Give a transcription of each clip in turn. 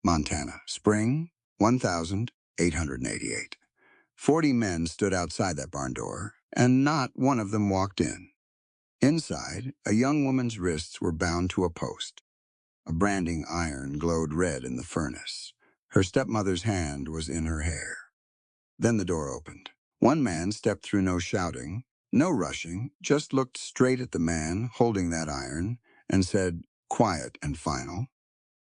Montana, spring 1888. 40 men stood outside that barn door, and not one of them walked in. Inside, a young woman's wrists were bound to a post. A branding iron glowed red in the furnace. Her stepmother's hand was in her hair. Then the door opened. One man stepped through, no shouting, no rushing, just looked straight at the man holding that iron and said, quiet and final,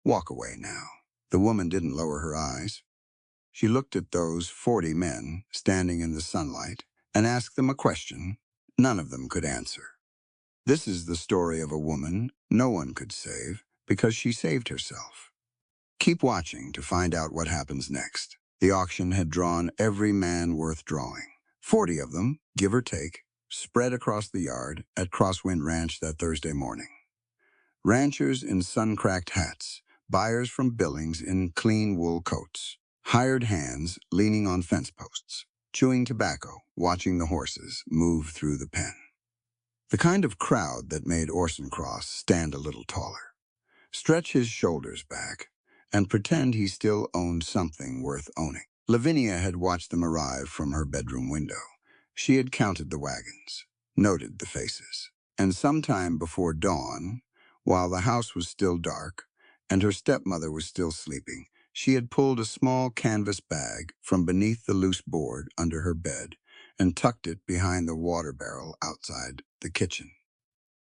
"Walk away now." The woman didn't lower her eyes. She looked at those 40 men standing in the sunlight and asked them a question none of them could answer. This is the story of a woman no one could save because she saved herself. Keep watching to find out what happens next. The auction had drawn every man worth drawing. 40 of them, give or take, spread across the yard at Crosswind Ranch that Thursday morning. Ranchers in sun-cracked hats, buyers from Billings in clean wool coats, hired hands leaning on fence posts, chewing tobacco, watching the horses move through the pen. The kind of crowd that made Orson Cross stand a little taller, stretch his shoulders back, and pretend he still owned something worth owning. Lavinia had watched them arrive from her bedroom window. She had counted the wagons, noted the faces, and sometime before dawn, while the house was still dark and her stepmother was still sleeping, she had pulled a small canvas bag from beneath the loose board under her bed and tucked it behind the water barrel outside the kitchen.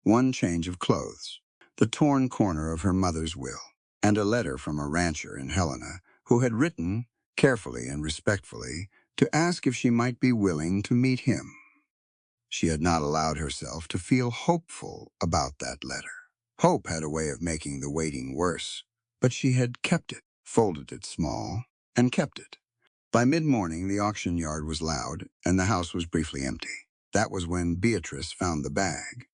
One change of clothes, the torn corner of her mother's will, and a letter from a rancher in Helena who had written, carefully and respectfully, to ask if she might be willing to meet him. She had not allowed herself to feel hopeful about that letter. Hope had a way of making the waiting worse, but she had kept it, folded it small, and kept it. By mid-morning, the auction yard was loud, and the house was briefly empty. That was when Beatrice found the bag.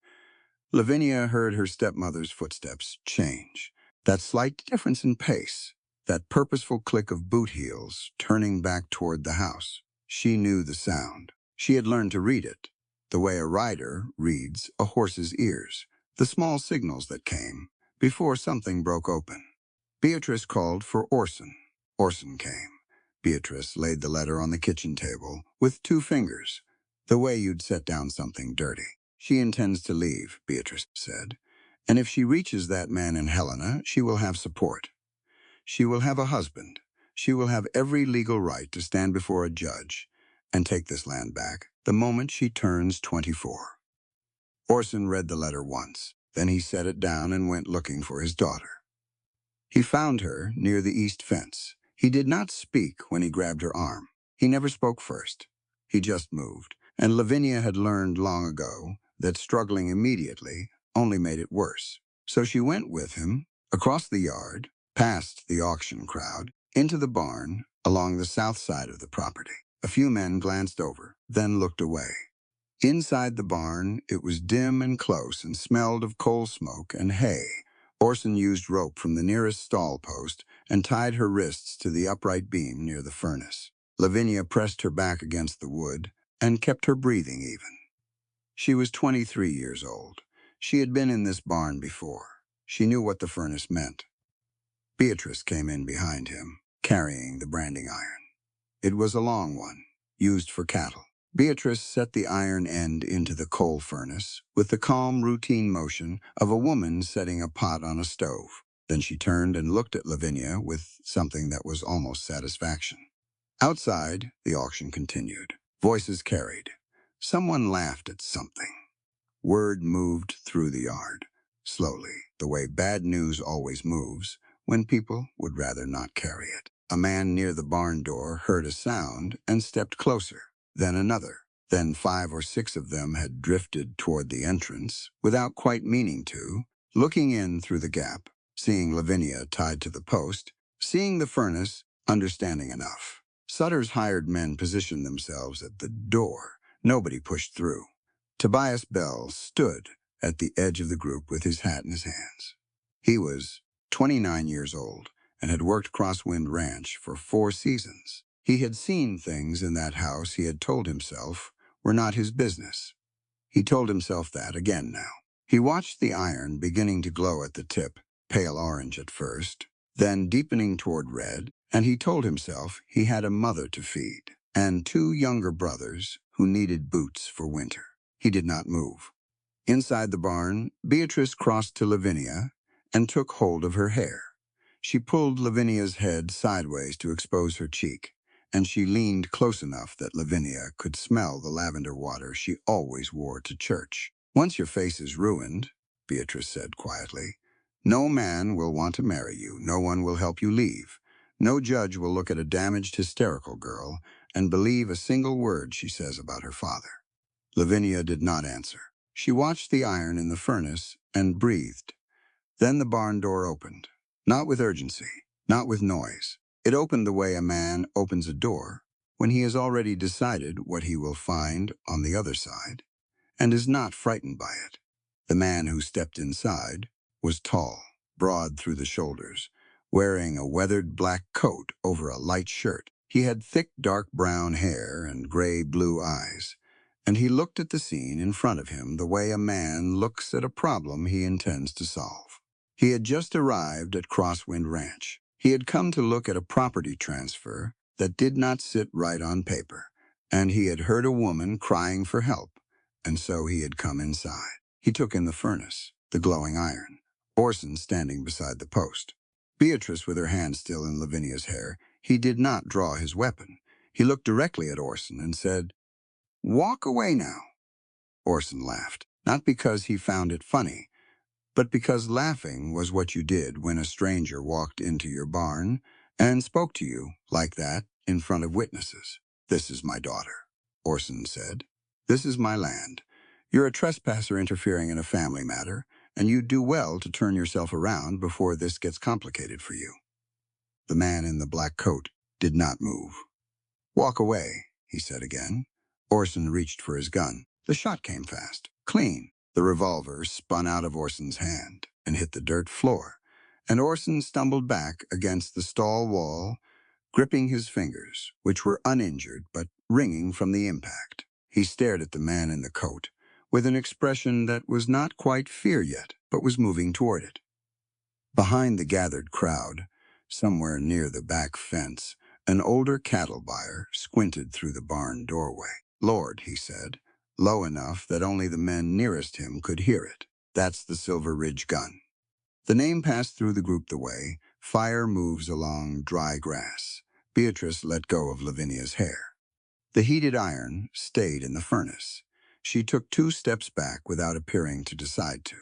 Lavinia heard her stepmother's footsteps change. That slight difference in pace, that purposeful click of boot heels turning back toward the house. She knew the sound. She had learned to read it, the way a rider reads a horse's ears, the small signals that came before something broke open. Beatrice called for Orson. Orson came. Beatrice laid the letter on the kitchen table with 2 fingers, the way you'd set down something dirty. "She intends to leave," Beatrice said, "and if she reaches that man in Helena, she will have support. She will have a husband. She will have every legal right to stand before a judge and take this land back the moment she turns 24. Orson read the letter once. Then he set it down and went looking for his daughter. He found her near the east fence. He did not speak when he grabbed her arm. He never spoke first. He just moved, and Lavinia had learned long ago that struggling immediately only made it worse. So she went with him, across the yard, past the auction crowd, into the barn, along the south side of the property. A few men glanced over, then looked away. Inside the barn, it was dim and close and smelled of coal smoke and hay. Orson used rope from the nearest stall post and tied her wrists to the upright beam near the furnace. Lavinia pressed her back against the wood and kept her breathing even. She was 23 years old. She had been in this barn before. She knew what the furnace meant. Beatrice came in behind him, carrying the branding iron. It was a long one, used for cattle. Beatrice set the iron end into the coal furnace with the calm, routine motion of a woman setting a pot on a stove. Then she turned and looked at Lavinia with something that was almost satisfaction. Outside, the auction continued. Voices carried. Someone laughed at something. Word moved through the yard, slowly, the way bad news always moves, when people would rather not carry it. A man near the barn door heard a sound and stepped closer. Then another. Then 5 or 6 of them had drifted toward the entrance, without quite meaning to, looking in through the gap, seeing Lavinia tied to the post, seeing the furnace, understanding enough. Sutter's hired men positioned themselves at the door. Nobody pushed through. Tobias Bell stood at the edge of the group with his hat in his hands. He was 29 years old and had worked Crosswind Ranch for 4 seasons. He had seen things in that house he had told himself were not his business. He told himself that again now. He watched the iron beginning to glow at the tip, pale orange at first, then deepening toward red, and he told himself he had a mother to feed and two younger brothers who needed boots for winter. He did not move. Inside the barn, Beatrice crossed to Lavinia and took hold of her hair. She pulled Lavinia's head sideways to expose her cheek, and she leaned close enough that Lavinia could smell the lavender water she always wore to church. "Once your face is ruined," Beatrice said quietly, "no man will want to marry you. No one will help you leave. No judge will look at a damaged, hysterical girl and believe a single word she says about her father." Lavinia did not answer. She watched the iron in the furnace and breathed. Then the barn door opened. Not with urgency, not with noise. It opened the way a man opens a door when he has already decided what he will find on the other side and is not frightened by it. The man who stepped inside was tall, broad through the shoulders, wearing a weathered black coat over a light shirt. He had thick dark brown hair and gray-blue eyes, and he looked at the scene in front of him the way a man looks at a problem he intends to solve. He had just arrived at Crosswind Ranch. He had come to look at a property transfer that did not sit right on paper, and he had heard a woman crying for help, and so he had come inside. He took in the furnace, the glowing iron, Orson standing beside the post. Beatrice with her hand still in Lavinia's hair. He did not draw his weapon. He looked directly at Orson and said, "Walk away now." Orson laughed, not because he found it funny, but because laughing was what you did when a stranger walked into your barn and spoke to you like that in front of witnesses. "This is my daughter," Orson said. "This is my land. You're a trespasser interfering in a family matter, and you'd do well to turn yourself around before this gets complicated for you." The man in the black coat did not move. "Walk away," he said again. Orson reached for his gun. The shot came fast, clean. The revolver spun out of Orson's hand and hit the dirt floor, and Orson stumbled back against the stall wall, gripping his fingers, which were uninjured but ringing from the impact. He stared at the man in the coat with an expression that was not quite fear yet, but was moving toward it. Behind the gathered crowd, somewhere near the back fence, an older cattle buyer squinted through the barn doorway. "Lord," he said, low enough that only the men nearest him could hear it. "That's the Silver Ridge gun." The name passed through the group the way fire moves along dry grass. Beatrice let go of Lavinia's hair. The heated iron stayed in the furnace. She took 2 steps back without appearing to decide to.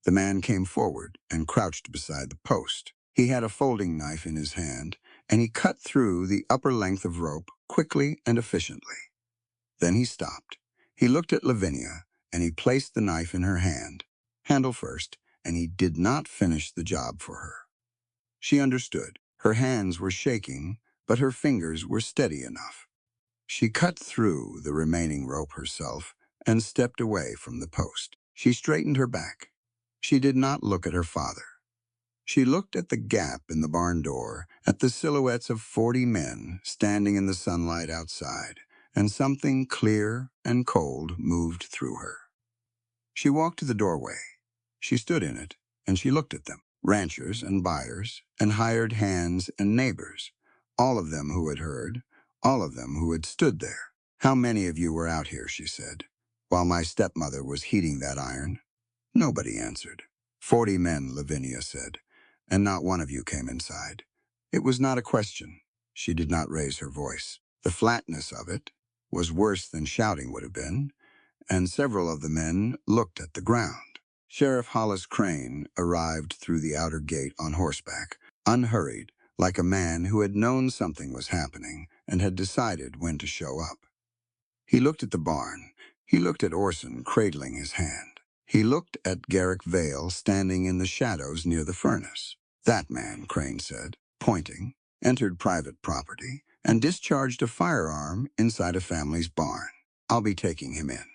The man came forward and crouched beside the post. He had a folding knife in his hand, and he cut through the upper length of rope quickly and efficiently. Then he stopped. He looked at Lavinia, and he placed the knife in her hand, handle first, and he did not finish the job for her. She understood. Her hands were shaking, but her fingers were steady enough. She cut through the remaining rope herself and stepped away from the post. She straightened her back. She did not look at her father. She looked at the gap in the barn door, at the silhouettes of 40 men standing in the sunlight outside, and something clear and cold moved through her. She walked to the doorway. She stood in it, and she looked at them, ranchers and buyers, and hired hands and neighbors, all of them who had heard, all of them who had stood there. "How many of you were out here," she said, "while my stepmother was heating that iron?" Nobody answered. 40 men, Lavinia said, and not one of you came inside. It was not a question. She did not raise her voice. The flatness of it was worse than shouting would have been, and several of the men looked at the ground. Sheriff Hollis Crane arrived through the outer gate on horseback, unhurried, like a man who had known something was happening and had decided when to show up. He looked at the barn. He looked at Orson cradling his hand. He looked at Garrick Vale standing in the shadows near the furnace. "That man," Crane said, pointing, "entered private property and discharged a firearm inside a family's barn. I'll be taking him in."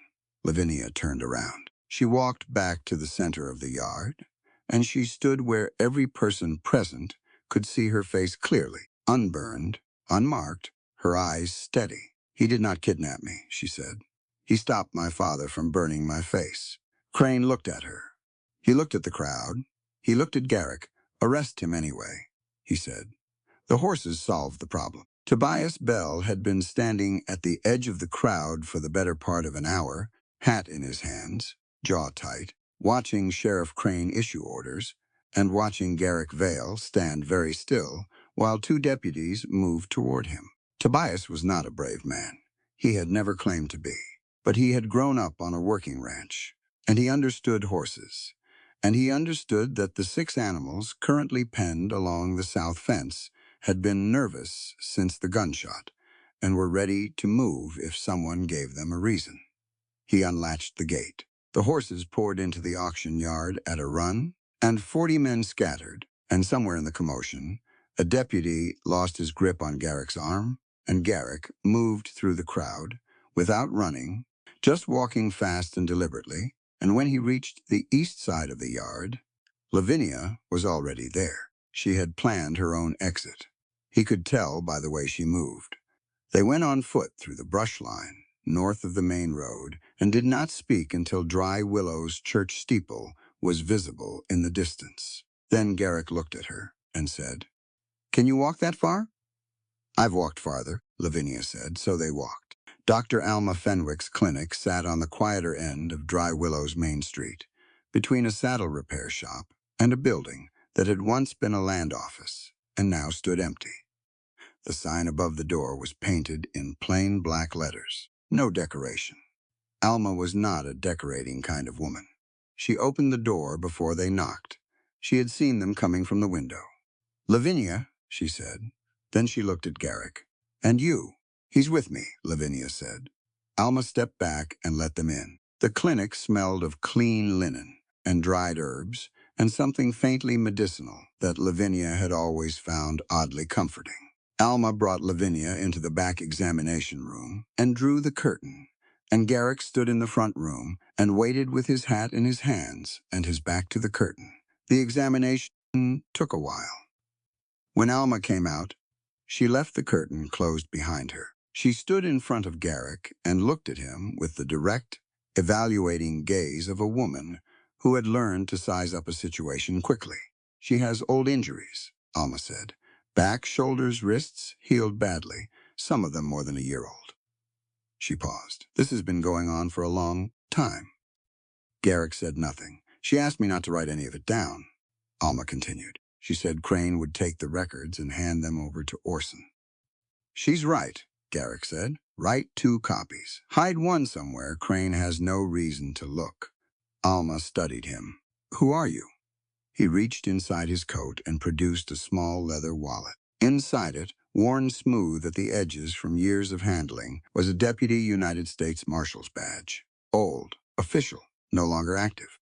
Lavinia turned around. She walked back to the center of the yard, and she stood where every person present could see her face clearly, unburned, unmarked, her eyes steady. "He did not kidnap me," she said. "He stopped my father from burning my face." Crane looked at her. He looked at the crowd. He looked at Garrick. "Arrest him anyway." he said. The horses solved the problem. Tobias Bell had been standing at the edge of the crowd for the better part of an hour, hat in his hands, jaw tight, watching Sheriff Crane issue orders, and watching Garrick Vale stand very still while two deputies moved toward him. Tobias was not a brave man. He had never claimed to be. But he had grown up on a working ranch, and he understood horses. And he understood that the 6 animals currently penned along the south fence had been nervous since the gunshot, and were ready to move if someone gave them a reason. He unlatched the gate. The horses poured into the auction yard at a run, and 40 men scattered, and somewhere in the commotion, a deputy lost his grip on Garrick's arm, and Garrick moved through the crowd, without running, just walking fast and deliberately, and when he reached the east side of the yard, Lavinia was already there. She had planned her own exit. He could tell by the way she moved. They went on foot through the brush line, north of the main road, and did not speak until Dry Willow's church steeple was visible in the distance. Then Garrick looked at her and said, "Can you walk that far?" "I've walked farther," Lavinia said, so they walked. Dr. Alma Fenwick's clinic sat on the quieter end of Dry Willow's main street, between a saddle repair shop and a building that had once been a land office and now stood empty. The sign above the door was painted in plain black letters. No decoration. Alma was not a decorating kind of woman. She opened the door before they knocked. She had seen them coming from the window. "Lavinia," she said. Then she looked at Garrick. "And you?" "He's with me," Lavinia said. Alma stepped back and let them in. The clinic smelled of clean linen and dried herbs and something faintly medicinal that Lavinia had always found oddly comforting. Alma brought Lavinia into the back examination room and drew the curtain, and Garrick stood in the front room and waited with his hat in his hands and his back to the curtain. The examination took a while. When Alma came out, she left the curtain closed behind her. She stood in front of Garrick and looked at him with the direct, evaluating gaze of a woman who had learned to size up a situation quickly. "She has old injuries," Alma said. "Back, shoulders, wrists, healed badly, some of them more than a year old." She paused. "This has been going on for a long time." Garrick said nothing. "She asked me not to write any of it down," Alma continued. "She said Crane would take the records and hand them over to Orson." "She's right," Garrick said. "Write 2 copies. Hide one somewhere Crane has no reason to look." Alma studied him. "Who are you?" He reached inside his coat and produced a small leather wallet. Inside it, worn smooth at the edges from years of handling, was a Deputy United States Marshal's badge. Old, official, no longer active.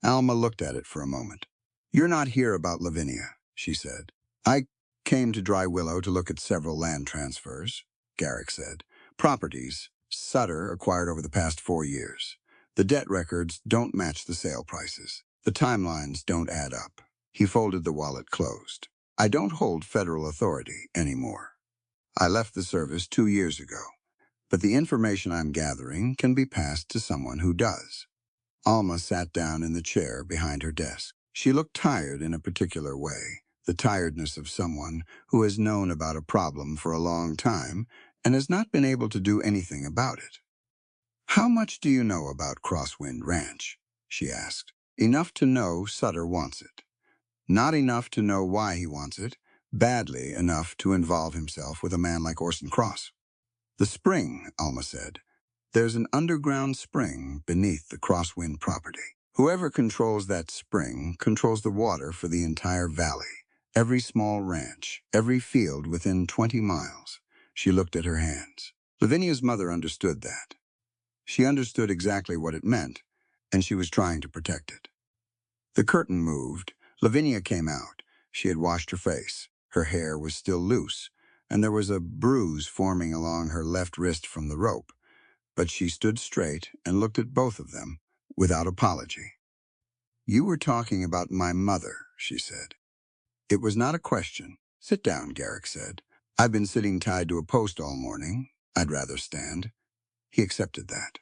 Alma looked at it for a moment. "You're not here about Lavinia," she said. "I came to Dry Willow to look at several land transfers," Garrick said. "Properties Sutter acquired over the past 4 years. The debt records don't match the sale prices. The timelines don't add up." He folded the wallet closed. "I don't hold federal authority anymore. I left the service 2 years ago, but the information I'm gathering can be passed to someone who does." Alma sat down in the chair behind her desk. She looked tired in a particular way, the tiredness of someone who has known about a problem for a long time and has not been able to do anything about it. "How much do you know about Crosswind Ranch?" she asked. "Enough to know Sutter wants it. Not enough to know why he wants it, badly enough to involve himself with a man like Orson Cross." "The spring," Alma said. "There's an underground spring beneath the Crosswind property. Whoever controls that spring controls the water for the entire valley, every small ranch, every field within 20 miles. She looked at her hands. Lavinia's mother understood that. She understood exactly what it meant, and she was trying to protect it. The curtain moved. Lavinia came out. She had washed her face. Her hair was still loose, and there was a bruise forming along her left wrist from the rope. But she stood straight and looked at both of them without apology. "You were talking about my mother," she said. It was not a question. "Sit down," Garrick said. "I've been sitting tied to a post all morning. I'd rather stand." He accepted that.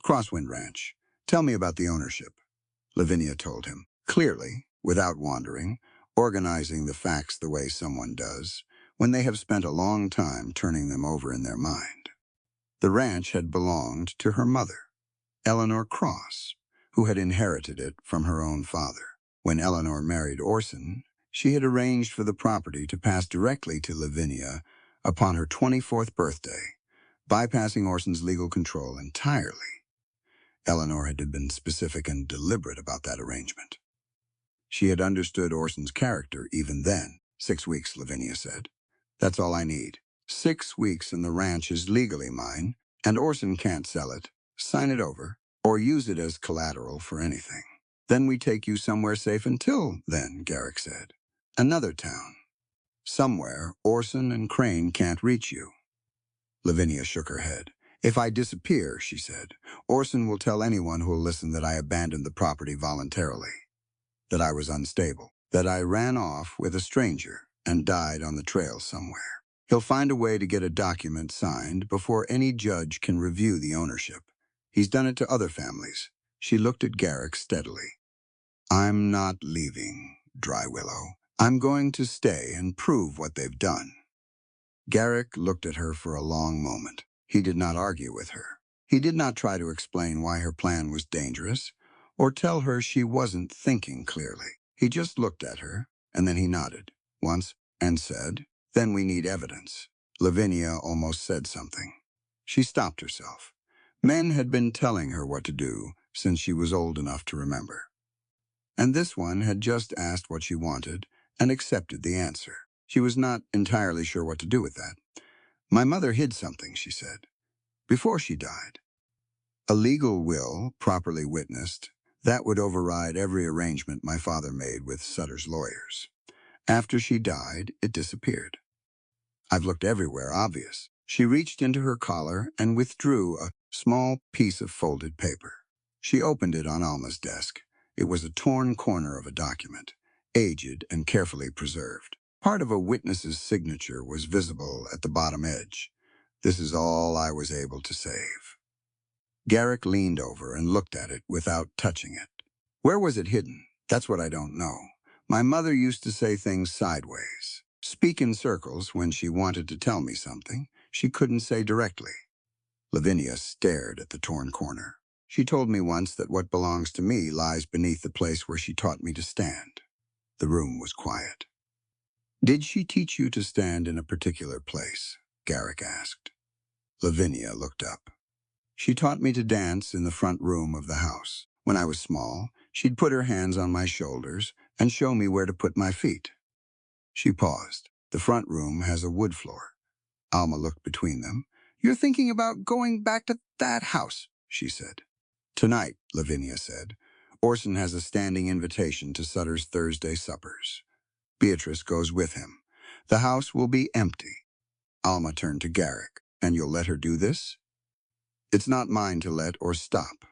"Crosswind Ranch. Tell me about the ownership." Lavinia told him. Clearly, without wandering, organizing the facts the way someone does when they have spent a long time turning them over in their mind. The ranch had belonged to her mother, Eleanor Cross, who had inherited it from her own father. When Eleanor married Orson, she had arranged for the property to pass directly to Lavinia upon her 24th birthday, bypassing Orson's legal control entirely. Eleanor had been specific and deliberate about that arrangement. She had understood Orson's character even then. 6 weeks, Lavinia said. That's all I need. 6 weeks and the ranch is legally mine, and Orson can't sell it, sign it over, or use it as collateral for anything. Then we take you somewhere safe until then, Garrick said. Another town. Somewhere Orson and Crane can't reach you. Lavinia shook her head. If I disappear, she said, Orson will tell anyone who'll listen that I abandoned the property voluntarily, that I was unstable, that I ran off with a stranger and died on the trail somewhere. He'll find a way to get a document signed before any judge can review the ownership. He's done it to other families. She looked at Garrick steadily. I'm not leaving, Dry Willow. I'm going to stay and prove what they've done. Garrick looked at her for a long moment. He did not argue with her. He did not try to explain why her plan was dangerous or tell her she wasn't thinking clearly. He just looked at her, and then he nodded once and said, Then we need evidence. Lavinia almost said something. She stopped herself. Men had been telling her what to do since she was old enough to remember. And this one had just asked what she wanted and accepted the answer. She was not entirely sure what to do with that. My mother hid something, she said, before she died. A legal will, properly witnessed, that would override every arrangement my father made with Sutter's lawyers. After she died, it disappeared. I've looked everywhere, obvious. She reached into her collar and withdrew a small piece of folded paper. She opened it on Alma's desk. It was a torn corner of a document, aged and carefully preserved. Part of a witness's signature was visible at the bottom edge. This is all I was able to save. Garrick leaned over and looked at it without touching it. Where was it hidden? That's what I don't know. My mother used to say things sideways, speak in circles when she wanted to tell me something she couldn't say directly. Lavinia stared at the torn corner. She told me once that what belongs to me lies beneath the place where she taught me to stand. The room was quiet. Did she teach you to stand in a particular place? Garrick asked. Lavinia looked up. She taught me to dance in the front room of the house. When I was small, she'd put her hands on my shoulders and show me where to put my feet. She paused. The front room has a wood floor. Alma looked between them. You're thinking about going back to that house, she said. Tonight, Lavinia said. Orson has a standing invitation to Sutter's Thursday suppers. Beatrice goes with him. The house will be empty. Alma turned to Garrick. And you'll let her do this? It's not mine to let or stop,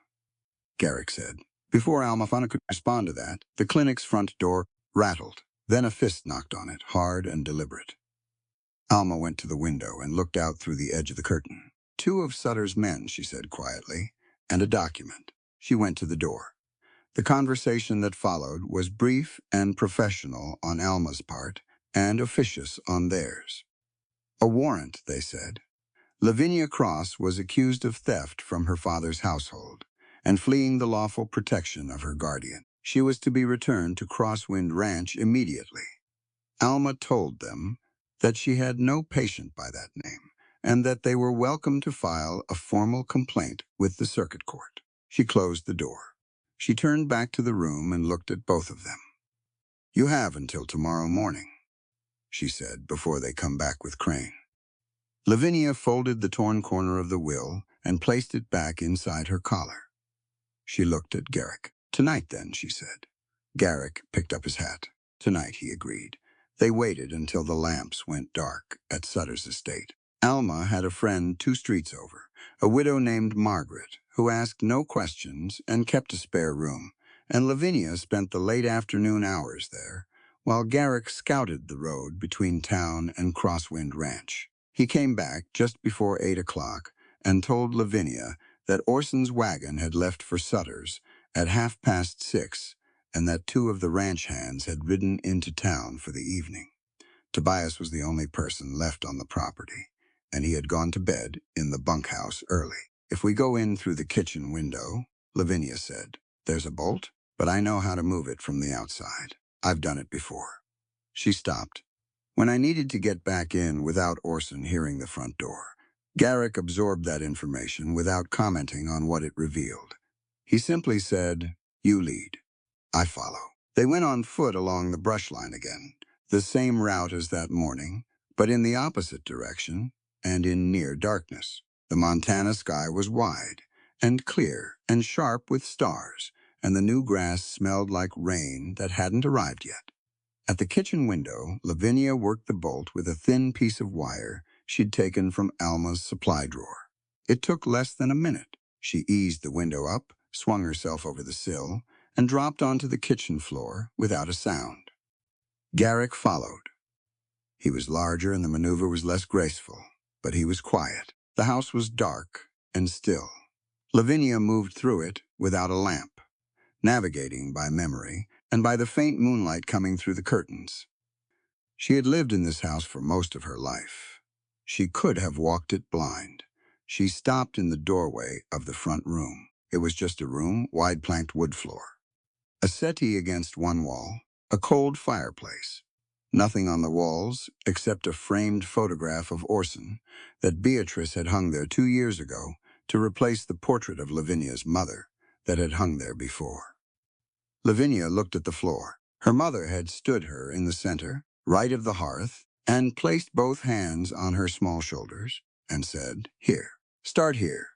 Garrick said. Before Alma could respond to that, the clinic's front door rattled. Then a fist knocked on it, hard and deliberate. Alma went to the window and looked out through the edge of the curtain. 2 of Sutter's men, she said quietly, and a document. She went to the door. The conversation that followed was brief and professional on Alma's part and officious on theirs. A warrant, they said. Lavinia Cross was accused of theft from her father's household and fleeing the lawful protection of her guardian. She was to be returned to Crosswind Ranch immediately. Alma told them that she had no patient by that name and that they were welcome to file a formal complaint with the circuit court. She closed the door. She turned back to the room and looked at both of them. You have until tomorrow morning, she said, before they come back with Crane. Lavinia folded the torn corner of the will and placed it back inside her collar. She looked at Garrick. Tonight, then, she said. Garrick picked up his hat. Tonight, he agreed. They waited until the lamps went dark at Sutter's estate. Alma had a friend 2 streets over, a widow named Margaret, who asked no questions and kept a spare room, and Lavinia spent the late afternoon hours there, while Garrick scouted the road between town and Crosswind Ranch. He came back just before 8 o'clock and told Lavinia that Orson's wagon had left for Sutter's at 6:30 and that two of the ranch hands had ridden into town for the evening. Tobias was the only person left on the property, and he had gone to bed in the bunkhouse early. "If we go in through the kitchen window," Lavinia said, "there's a bolt, but I know how to move it from the outside. I've done it before." She stopped. When I needed to get back in without Orson hearing the front door, Garrick absorbed that information without commenting on what it revealed. He simply said, "You lead. I follow." They went on foot along the brush line again, the same route as that morning, but in the opposite direction and in near darkness. The Montana sky was wide and clear and sharp with stars, and the new grass smelled like rain that hadn't arrived yet. At the kitchen window, Lavinia worked the bolt with a thin piece of wire she'd taken from Alma's supply drawer. It took less than a minute. She eased the window up, swung herself over the sill, and dropped onto the kitchen floor without a sound. Garrick followed. He was larger and the maneuver was less graceful, but he was quiet. The house was dark and still. Lavinia moved through it without a lamp, navigating by memory and by the faint moonlight coming through the curtains. She had lived in this house for most of her life. She could have walked it blind. She stopped in the doorway of the front room. It was just a room, wide-planked wood floor. A settee against one wall, a cold fireplace. Nothing on the walls except a framed photograph of Orson that Beatrice had hung there 2 years ago to replace the portrait of Lavinia's mother that had hung there before. Lavinia looked at the floor. Her mother had stood her in the center, right of the hearth, and placed both hands on her small shoulders and said, "Here, start here.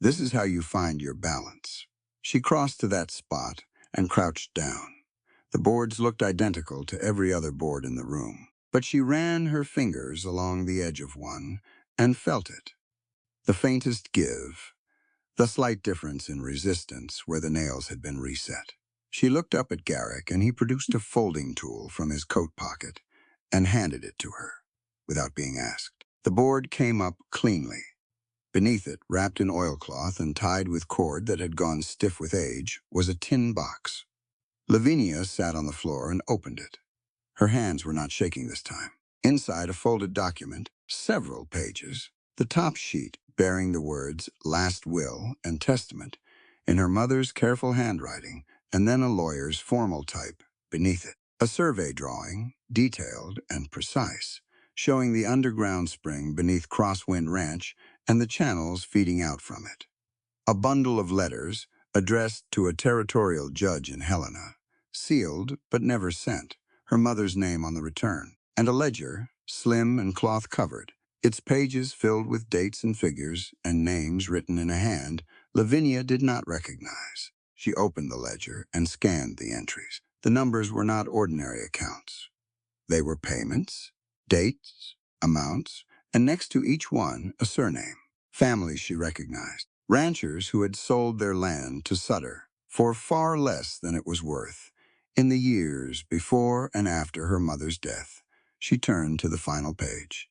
This is how you find your balance." She crossed to that spot and crouched down. The boards looked identical to every other board in the room, but she ran her fingers along the edge of one and felt it. The faintest give, the slight difference in resistance where the nails had been reset. She looked up at Garrick, and he produced a folding tool from his coat pocket and handed it to her, without being asked. The board came up cleanly. Beneath it, wrapped in oilcloth and tied with cord that had gone stiff with age, was a tin box. Lavinia sat on the floor and opened it. Her hands were not shaking this time. Inside, a folded document, several pages, the top sheet bearing the words "Last Will" and "Testament" in her mother's careful handwriting, and then a lawyer's formal type beneath it. A survey drawing, detailed and precise, showing the underground spring beneath Crosswind Ranch and the channels feeding out from it. A bundle of letters addressed to a territorial judge in Helena, sealed but never sent, her mother's name on the return, and a ledger, slim and cloth-covered, its pages filled with dates and figures and names written in a hand Lavinia did not recognize. She opened the ledger and scanned the entries. The numbers were not ordinary accounts. They were payments, dates, amounts, and next to each one, a surname. Families she recognized. Ranchers who had sold their land to Sutter for far less than it was worth in the years before and after her mother's death. She turned to the final page.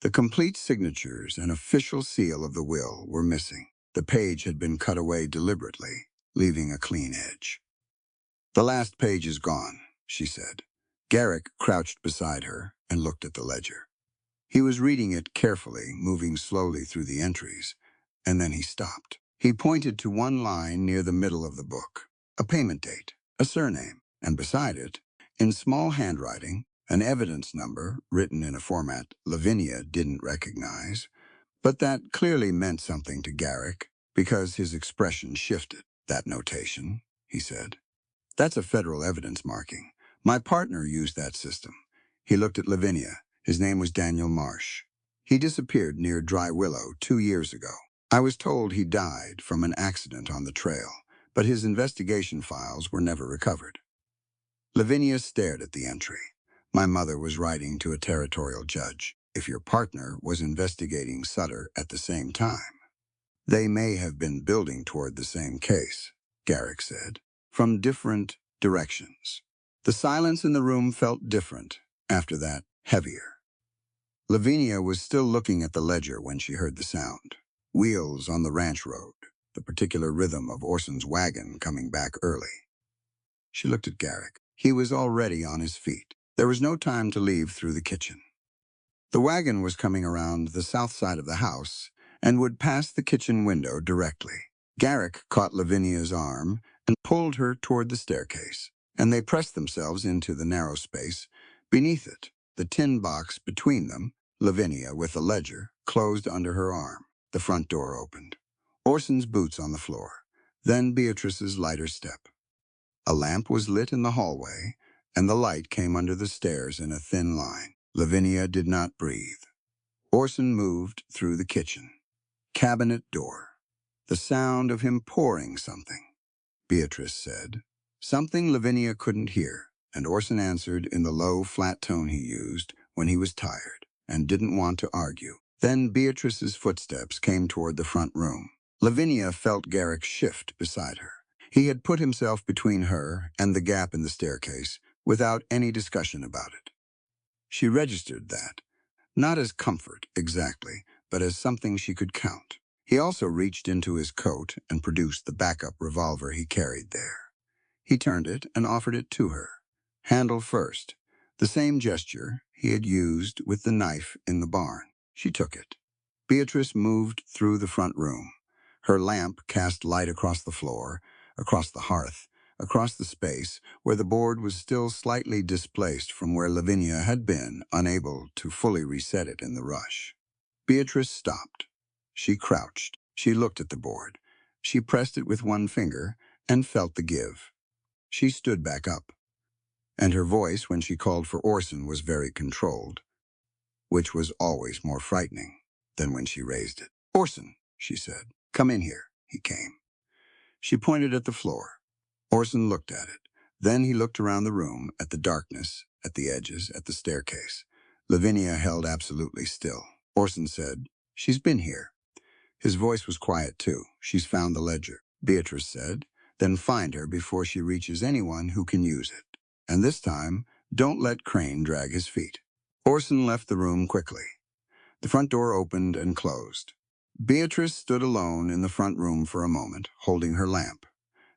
The complete signatures and official seal of the will were missing. The page had been cut away deliberately, leaving a clean edge. "The last page is gone," she said. Garrick crouched beside her and looked at the ledger. He was reading it carefully, moving slowly through the entries, and then he stopped. He pointed to one line near the middle of the book, a payment date, a surname, and beside it, in small handwriting, an evidence number written in a format Lavinia didn't recognize, but that clearly meant something to Garrick because his expression shifted. "That notation," he said. "That's a federal evidence marking. My partner used that system." He looked at Lavinia. His name was Daniel Marsh. "He disappeared near Dry Willow 2 years ago. I was told he died from an accident on the trail, but his investigation files were never recovered." Lavinia stared at the entry. "My mother was writing to a territorial judge. If your partner was investigating Sutter at the same time, they may have been building toward the same case," Garrick said, "from different directions." The silence in the room felt different, after that, heavier. Lavinia was still looking at the ledger when she heard the sound. Wheels on the ranch road, the particular rhythm of Orson's wagon coming back early. She looked at Garrick. He was already on his feet. There was no time to leave through the kitchen. The wagon was coming around the south side of the house and would pass the kitchen window directly. Garrick caught Lavinia's arm and pulled her toward the staircase, and they pressed themselves into the narrow space beneath it. The tin box between them, Lavinia with the ledger, closed under her arm. The front door opened. Orson's boots on the floor, then Beatrice's lighter step. A lamp was lit in the hallway, and the light came under the stairs in a thin line. Lavinia did not breathe. Orson moved through the kitchen. Cabinet door. The sound of him pouring something. Beatrice said. Something Lavinia couldn't hear, and Orson answered in the low, flat tone he used when he was tired and didn't want to argue. Then Beatrice's footsteps came toward the front room. Lavinia felt Garrick shift beside her. He had put himself between her and the gap in the staircase without any discussion about it. She registered that, not as comfort exactly, but as something she could count. He also reached into his coat and produced the backup revolver he carried there. He turned it and offered it to her, handle first, the same gesture he had used with the knife in the barn. She took it. Beatrice moved through the front room. Her lamp cast light across the floor, across the hearth, across the space where the board was still slightly displaced from where Lavinia had been, unable to fully reset it in the rush. Beatrice stopped. She crouched. She looked at the board. She pressed it with one finger and felt the give. She stood back up, and her voice when she called for Orson was very controlled, which was always more frightening than when she raised it. "Orson," she said. "Come in here." He came. She pointed at the floor. Orson looked at it. Then he looked around the room, at the darkness, at the edges, at the staircase. Lavinia held absolutely still. Orson said, "She's been here." His voice was quiet, too. "She's found the ledger," Beatrice said. "Then find her before she reaches anyone who can use it. And this time, don't let Crane drag his feet." Orson left the room quickly. The front door opened and closed. Beatrice stood alone in the front room for a moment, holding her lamp.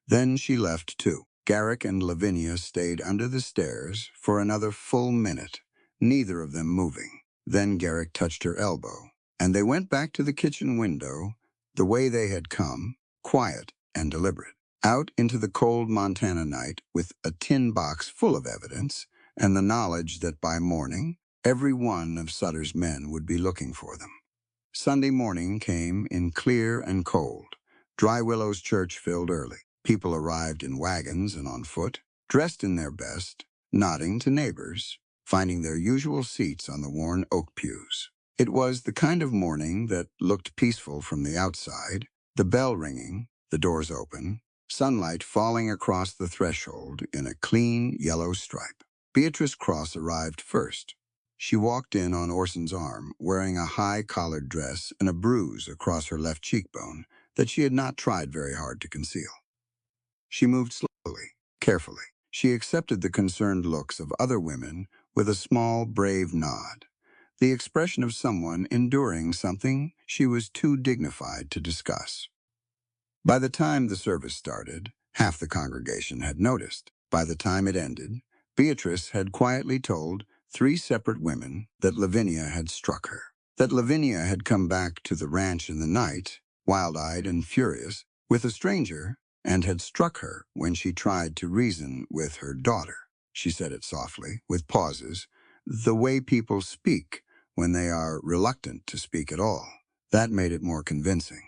Then she left, too. Garrick and Lavinia stayed under the stairs for another full minute, neither of them moving. Then Garrick touched her elbow, and they went back to the kitchen window the way they had come, quiet and deliberate, out into the cold Montana night with a tin box full of evidence and the knowledge that by morning, every one of Sutter's men would be looking for them. Sunday morning came in clear and cold. Dry Willow's church filled early. People arrived in wagons and on foot, dressed in their best, nodding to neighbors, finding their usual seats on the worn oak pews. It was the kind of morning that looked peaceful from the outside, the bell ringing, the doors open, sunlight falling across the threshold in a clean yellow stripe. Beatrice Cross arrived first. She walked in on Orson's arm, wearing a high-collared dress and a bruise across her left cheekbone that she had not tried very hard to conceal. She moved slowly, carefully. She accepted the concerned looks of other women with a small, brave nod, the expression of someone enduring something she was too dignified to discuss. By the time the service started, half the congregation had noticed. By the time it ended, Beatrice had quietly told 3 separate women that Lavinia had struck her, that Lavinia had come back to the ranch in the night, wild-eyed and furious, with a stranger, and had struck her when she tried to reason with her daughter. She said it softly, with pauses, the way people speak when they are reluctant to speak at all. That made it more convincing.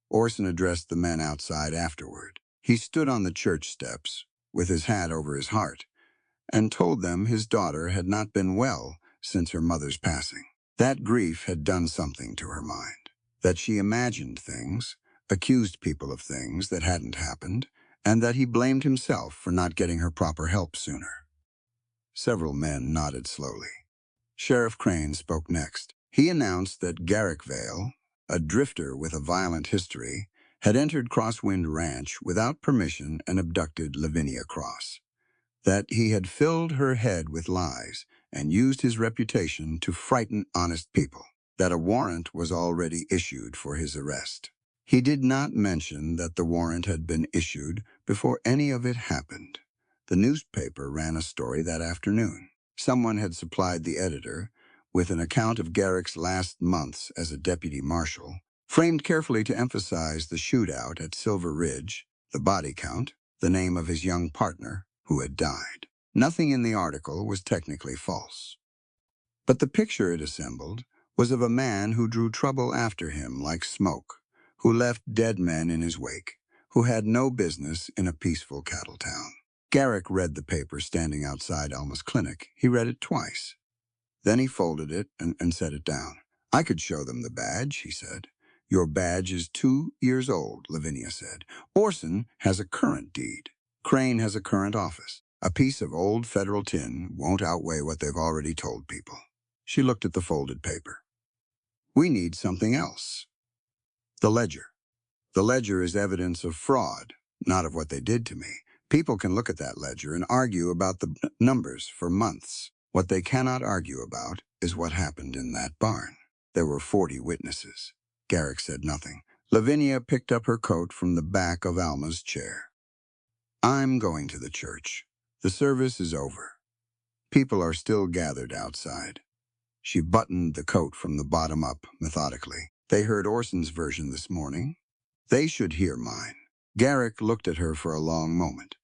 Orson addressed the men outside afterward. He stood on the church steps, with his hat over his heart, and told them his daughter had not been well since her mother's passing. That grief had done something to her mind, that she imagined things, accused people of things that hadn't happened, and that he blamed himself for not getting her proper help sooner. Several men nodded slowly. Sheriff Crane spoke next. He announced that Garrick Vale, a drifter with a violent history, had entered Crosswind Ranch without permission and abducted Lavinia Cross, that he had filled her head with lies and used his reputation to frighten honest people, that a warrant was already issued for his arrest. He did not mention that the warrant had been issued before any of it happened, The newspaper ran a story that afternoon. Someone had supplied the editor with an account of Garrick's last months as a deputy marshal, framed carefully to emphasize the shootout at Silver Ridge, the body count, the name of his young partner who had died. Nothing in the article was technically false. But the picture it assembled was of a man who drew trouble after him like smoke, who left dead men in his wake, who had no business in a peaceful cattle town. Garrick read the paper standing outside Alma's clinic. He read it twice. Then he folded it and set it down. I could show them the badge, he said. Your badge is 2 years old, Lavinia said. Orson has a current deed. Crane has a current office. A piece of old federal tin won't outweigh what they've already told people. She looked at the folded paper. We need something else. The ledger. The ledger is evidence of fraud, not of what they did to me. People can look at that ledger and argue about the numbers for months. What they cannot argue about is what happened in that barn. There were 40 witnesses. Garrick said nothing. Lavinia picked up her coat from the back of Alma's chair. I'm going to the church. The service is over. People are still gathered outside. She buttoned the coat from the bottom up methodically. They heard Orson's version this morning. They should hear mine. Garrick looked at her for a long moment.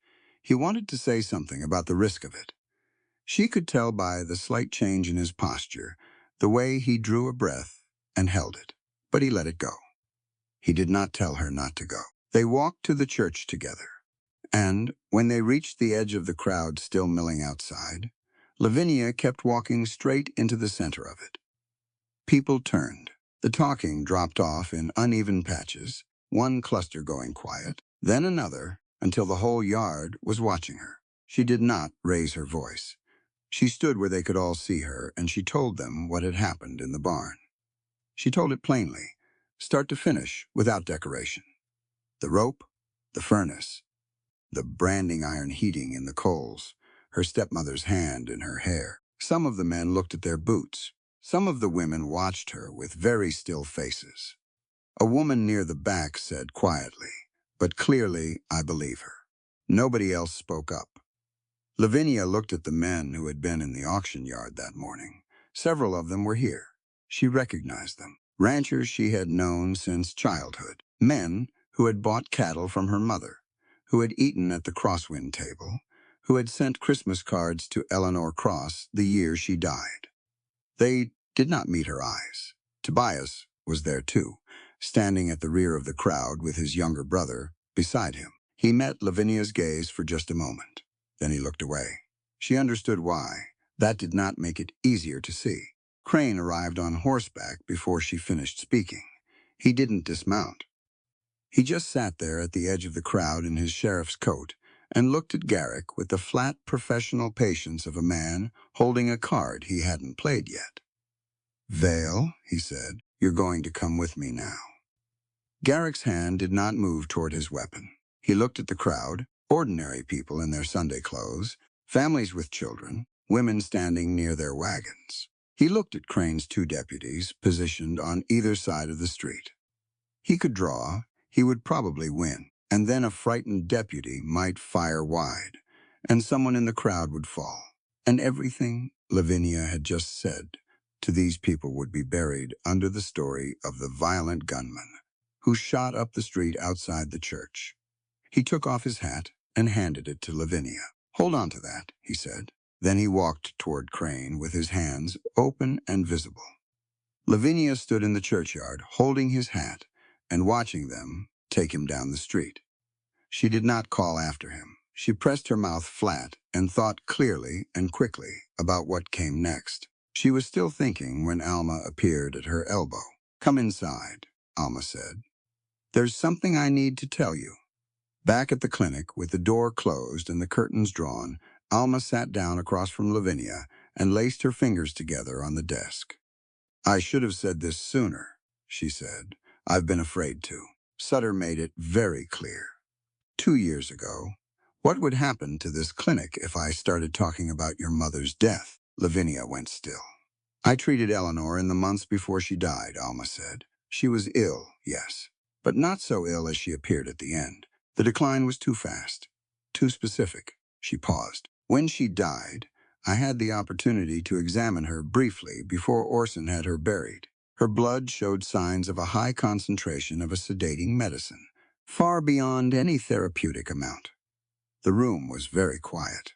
He wanted to say something about the risk of it. She could tell by the slight change in his posture, the way he drew a breath and held it. But he let it go. He did not tell her not to go. They walked to the church together. And when they reached the edge of the crowd still milling outside, Lavinia kept walking straight into the center of it. People turned. The talking dropped off in uneven patches, one cluster going quiet, then another, until the whole yard was watching her. She did not raise her voice. She stood where they could all see her, and she told them what had happened in the barn. She told it plainly, start to finish, without decoration. The rope, the furnace, the branding iron heating in the coals, her stepmother's hand in her hair. Some of the men looked at their boots. Some of the women watched her with very still faces. A woman near the back said quietly, but clearly, I believe her. Nobody else spoke up. Lavinia looked at the men who had been in the auction yard that morning. Several of them were here. She recognized them. Ranchers she had known since childhood. Men who had bought cattle from her mother, who had eaten at the crosswind table, who had sent Christmas cards to Eleanor Cross the year she died. They did not meet her eyes. Tobias was there too, standing at the rear of the crowd with his younger brother beside him. He met Lavinia's gaze for just a moment. Then he looked away. She understood why. That did not make it easier to see. Crane arrived on horseback before she finished speaking. He didn't dismount. He just sat there at the edge of the crowd in his sheriff's coat and looked at Garrick with the flat professional patience of a man holding a card he hadn't played yet. Vale, he said, you're going to come with me now. Garrick's hand did not move toward his weapon. He looked at the crowd, ordinary people in their Sunday clothes, families with children, women standing near their wagons. He looked at Crane's 2 deputies positioned on either side of the street. He could draw, he would probably win, and then a frightened deputy might fire wide, and someone in the crowd would fall. And everything Lavinia had just said to these people would be buried under the story of the violent gunman who shot up the street outside the church. He took off his hat and handed it to Lavinia. Hold on to that, he said. Then he walked toward Crane with his hands open and visible. Lavinia stood in the churchyard, holding his hat and watching them take him down the street. She did not call after him. She pressed her mouth flat and thought clearly and quickly about what came next. She was still thinking when Alma appeared at her elbow. Come inside, Alma said. There's something I need to tell you. Back at the clinic, with the door closed and the curtains drawn, Alma sat down across from Lavinia and laced her fingers together on the desk. I should have said this sooner, she said. I've been afraid to. Sutter made it very clear. 2 years ago, what would happen to this clinic if I started talking about your mother's death? Lavinia went still. I treated Eleanor in the months before she died, Alma said. She was ill, yes, but not so ill as she appeared at the end. The decline was too fast, too specific. She paused. When she died, I had the opportunity to examine her briefly before Orson had her buried. Her blood showed signs of a high concentration of a sedating medicine, far beyond any therapeutic amount. The room was very quiet.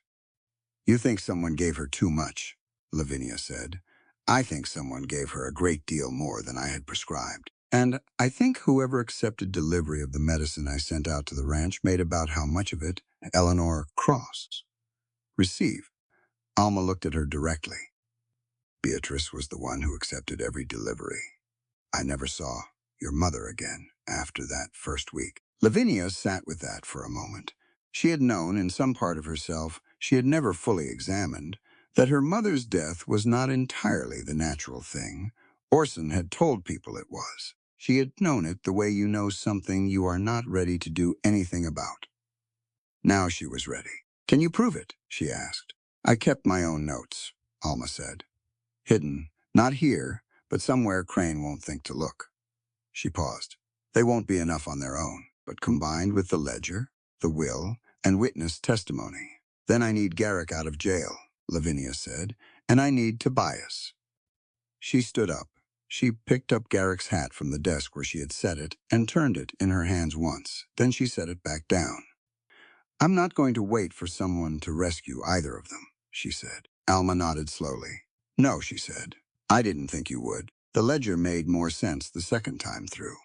You think someone gave her too much, Lavinia said. I think someone gave her a great deal more than I had prescribed. And I think whoever accepted delivery of the medicine I sent out to the ranch made about how much of it Eleanor Cross received. Alma looked at her directly. Beatrice was the one who accepted every delivery. I never saw your mother again after that first week. Lavinia sat with that for a moment. She had known in some part of herself she had never fully examined that her mother's death was not entirely the natural thing. Orson had told people it was. She had known it the way you know something you are not ready to do anything about. Now she was ready. Can you prove it? She asked. I kept my own notes, Alma said. Hidden, not here, but somewhere Crane won't think to look. She paused. They won't be enough on their own, but combined with the ledger, the will, and witness testimony. Then I need Garrick out of jail, Lavinia said, and I need Tobias. She stood up. She picked up Garrick's hat from the desk where she had set it and turned it in her hands once. Then she set it back down. I'm not going to wait for someone to rescue either of them, she said. Alma nodded slowly. No, she said. I didn't think you would. The ledger made more sense the second time through.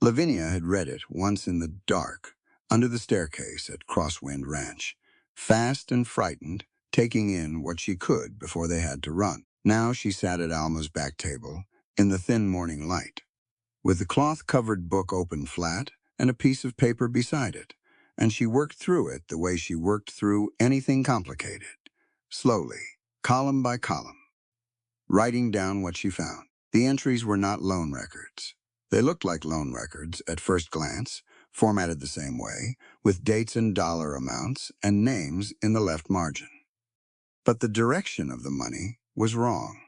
Lavinia had read it once in the dark, under the staircase at Crosswind Ranch, fast and frightened, taking in what she could before they had to run. Now she sat at Alma's back table, in the thin morning light, with the cloth-covered book open flat and a piece of paper beside it, and she worked through it the way she worked through anything complicated, slowly, column by column, writing down what she found. The entries were not loan records. They looked like loan records at first glance, formatted the same way, with dates and dollar amounts and names in the left margin. But the direction of the money was wrong.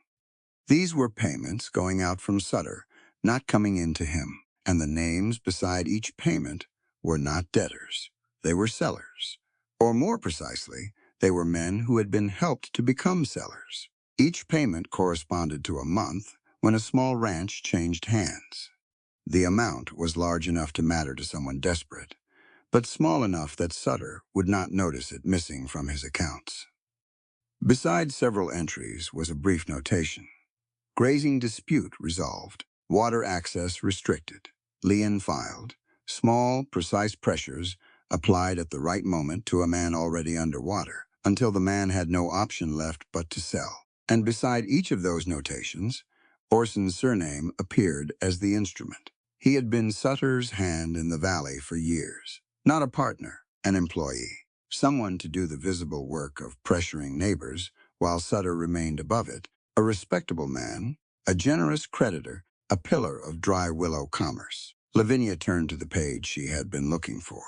These were payments going out from Sutter, not coming in to him, and the names beside each payment were not debtors. They were sellers. Or more precisely, they were men who had been helped to become sellers. Each payment corresponded to a month when a small ranch changed hands. The amount was large enough to matter to someone desperate, but small enough that Sutter would not notice it missing from his accounts. Beside several entries was a brief notation. Grazing dispute resolved. Water access restricted. Lien filed. Small, precise pressures applied at the right moment to a man already underwater, until the man had no option left but to sell. And beside each of those notations, Orson's surname appeared as the instrument. He had been Sutter's hand in the valley for years. Not a partner, an employee. Someone to do the visible work of pressuring neighbors while Sutter remained above it. A respectable man, a generous creditor, a pillar of dry willow commerce. Lavinia turned to the page she had been looking for.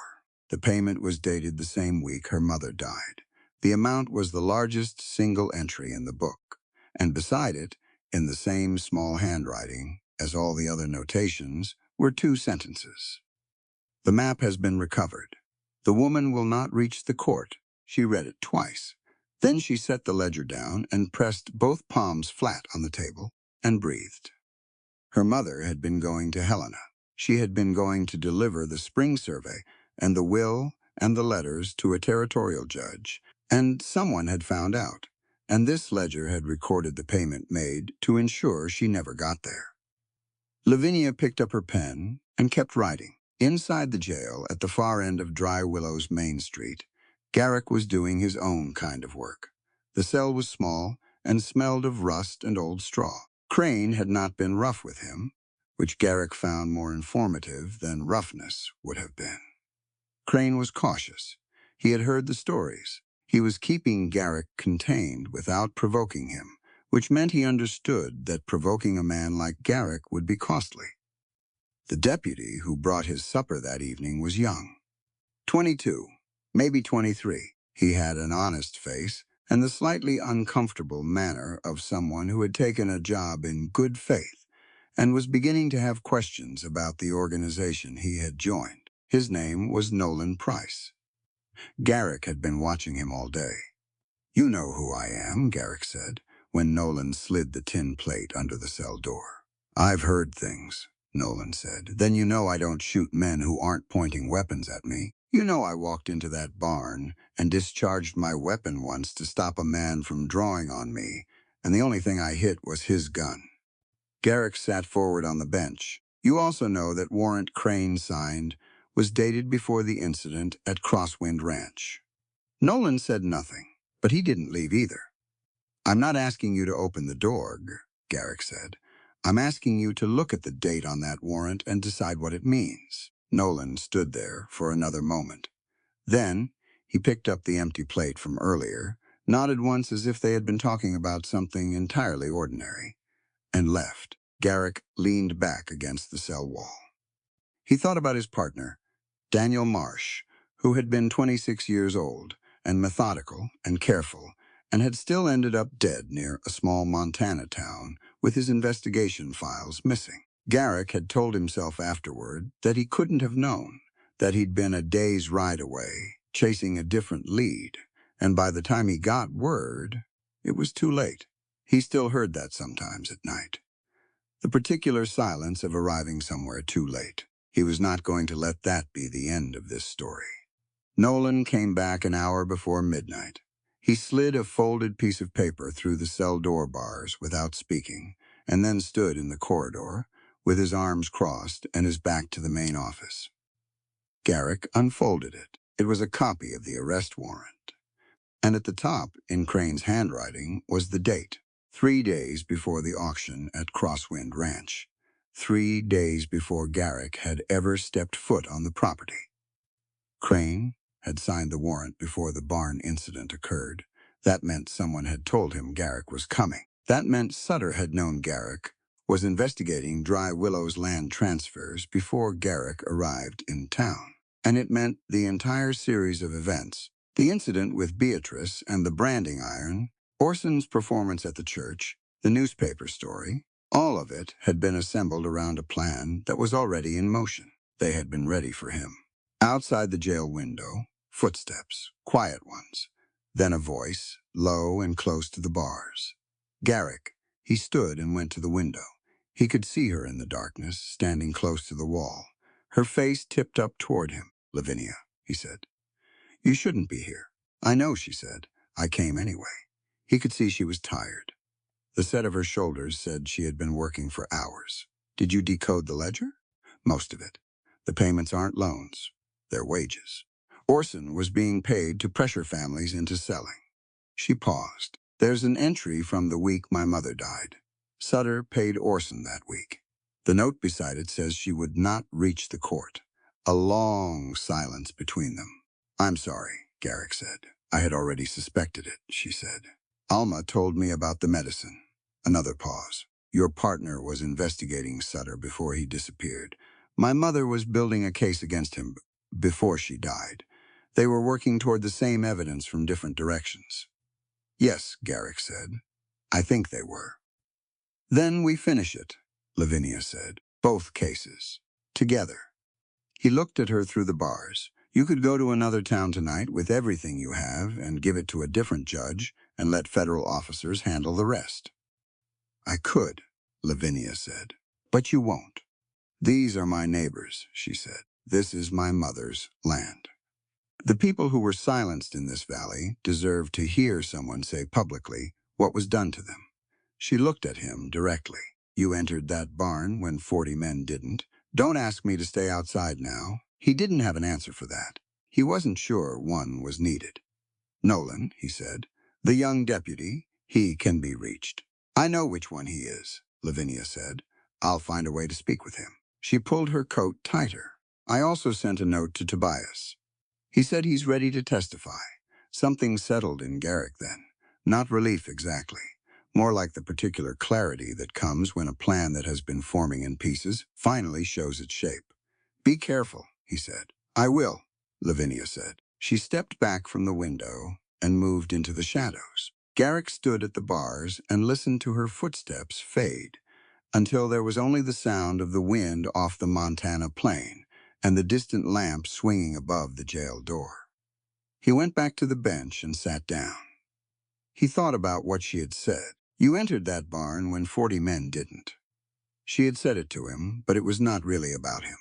The payment was dated the same week her mother died. The amount was the largest single entry in the book, and beside it, in the same small handwriting as all the other notations, were two sentences. The map has been recovered. The woman will not reach the court. She read it twice. Then she set the ledger down and pressed both palms flat on the table and breathed. Her mother had been going to Helena. She had been going to deliver the spring survey and the will and the letters to a territorial judge, and someone had found out, and this ledger had recorded the payment made to ensure she never got there. Lavinia picked up her pen and kept writing. Inside the jail, at the far end of Dry Willow's Main Street, Garrick was doing his own kind of work. The cell was small and smelled of rust and old straw. Crane had not been rough with him, which Garrick found more informative than roughness would have been. Crane was cautious. He had heard the stories. He was keeping Garrick contained without provoking him, which meant he understood that provoking a man like Garrick would be costly. The deputy who brought his supper that evening was young. 22, maybe 23. He had an honest face and the slightly uncomfortable manner of someone who had taken a job in good faith and was beginning to have questions about the organization he had joined. His name was Nolan Price. Garrick had been watching him all day. "You know who I am," Garrick said, when Nolan slid the tin plate under the cell door. "I've heard things," Nolan said. "Then you know I don't shoot men who aren't pointing weapons at me. You know I walked into that barn and discharged my weapon once to stop a man from drawing on me, and the only thing I hit was his gun." Garrick sat forward on the bench. "You also know that warrant Crane signed was dated before the incident at Crosswind Ranch." Nolan said nothing, but he didn't leave either. "I'm not asking you to open the door," Garrick said. "I'm asking you to look at the date on that warrant and decide what it means." Nolan stood there for another moment. Then he picked up the empty plate from earlier, nodded once as if they had been talking about something entirely ordinary, and left. Garrick leaned back against the cell wall. He thought about his partner, Daniel Marsh, who had been 26 years old and methodical and careful, and had still ended up dead near a small Montana town with his investigation files missing. Garrick had told himself afterward that he couldn't have known, that he'd been a day's ride away, chasing a different lead, and by the time he got word, it was too late. He still heard that sometimes at night. The particular silence of arriving somewhere too late. He was not going to let that be the end of this story. Nolan came back an hour before midnight. He slid a folded piece of paper through the cell door bars without speaking, and then stood in the corridor, with his arms crossed and his back to the main office. Garrick unfolded it. It was a copy of the arrest warrant. And at the top, in Crane's handwriting, was the date. 3 days before the auction at Crosswind Ranch. 3 days before Garrick had ever stepped foot on the property. Crane had signed the warrant before the barn incident occurred. That meant someone had told him Garrick was coming. That meant Sutter had known Garrick was investigating Dry Willow's land transfers before Garrick arrived in town. And it meant the entire series of events, the incident with Beatrice and the branding iron, Orson's performance at the church, the newspaper story, all of it had been assembled around a plan that was already in motion. They had been ready for him. Outside the jail window, footsteps, quiet ones, then a voice, low and close to the bars. Garrick. He stood and went to the window. He could see her in the darkness, standing close to the wall, her face tipped up toward him. "Lavinia," he said. "You shouldn't be here." "I know," she said. "I came anyway." He could see she was tired. The set of her shoulders said she had been working for hours. "Did you decode the ledger?" "Most of it. The payments aren't loans. They're wages." Orson was being paid to pressure families into selling. She paused. "There's an entry from the week my mother died. Sutter paid Orson that week. The note beside it says she would not reach the court." A long silence between them. "I'm sorry," Garrick said. "I had already suspected it," she said. "Alma told me about the medicine." Another pause. "Your partner was investigating Sutter before he disappeared. My mother was building a case against him before she died. They were working toward the same evidence from different directions." "Yes," Garrick said. "I think they were." "Then we finish it," Lavinia said. "Both cases. Together." He looked at her through the bars. "You could go to another town tonight with everything you have and give it to a different judge and let federal officers handle the rest." "I could," Lavinia said. "But you won't." "These are my neighbors," she said. "This is my mother's land." The people who were silenced in this valley deserved to hear someone say publicly what was done to them. She looked at him directly. "You entered that barn when 40 men didn't. Don't ask me to stay outside now." He didn't have an answer for that. He wasn't sure one was needed. "Nolan," he said. "The young deputy, he can be reached." "I know which one he is," Lavinia said. "I'll find a way to speak with him." She pulled her coat tighter. "I also sent a note to Tobias. He said he's ready to testify." Something settled in Garrick then. Not relief exactly. More like the particular clarity that comes when a plan that has been forming in pieces finally shows its shape. "Be careful," he said. "I will," Lavinia said. She stepped back from the window and moved into the shadows. Garrick stood at the bars and listened to her footsteps fade until there was only the sound of the wind off the Montana plain and the distant lamp swinging above the jail door. He went back to the bench and sat down. He thought about what she had said. You entered that barn when 40 men didn't. She had said it to him, but it was not really about him.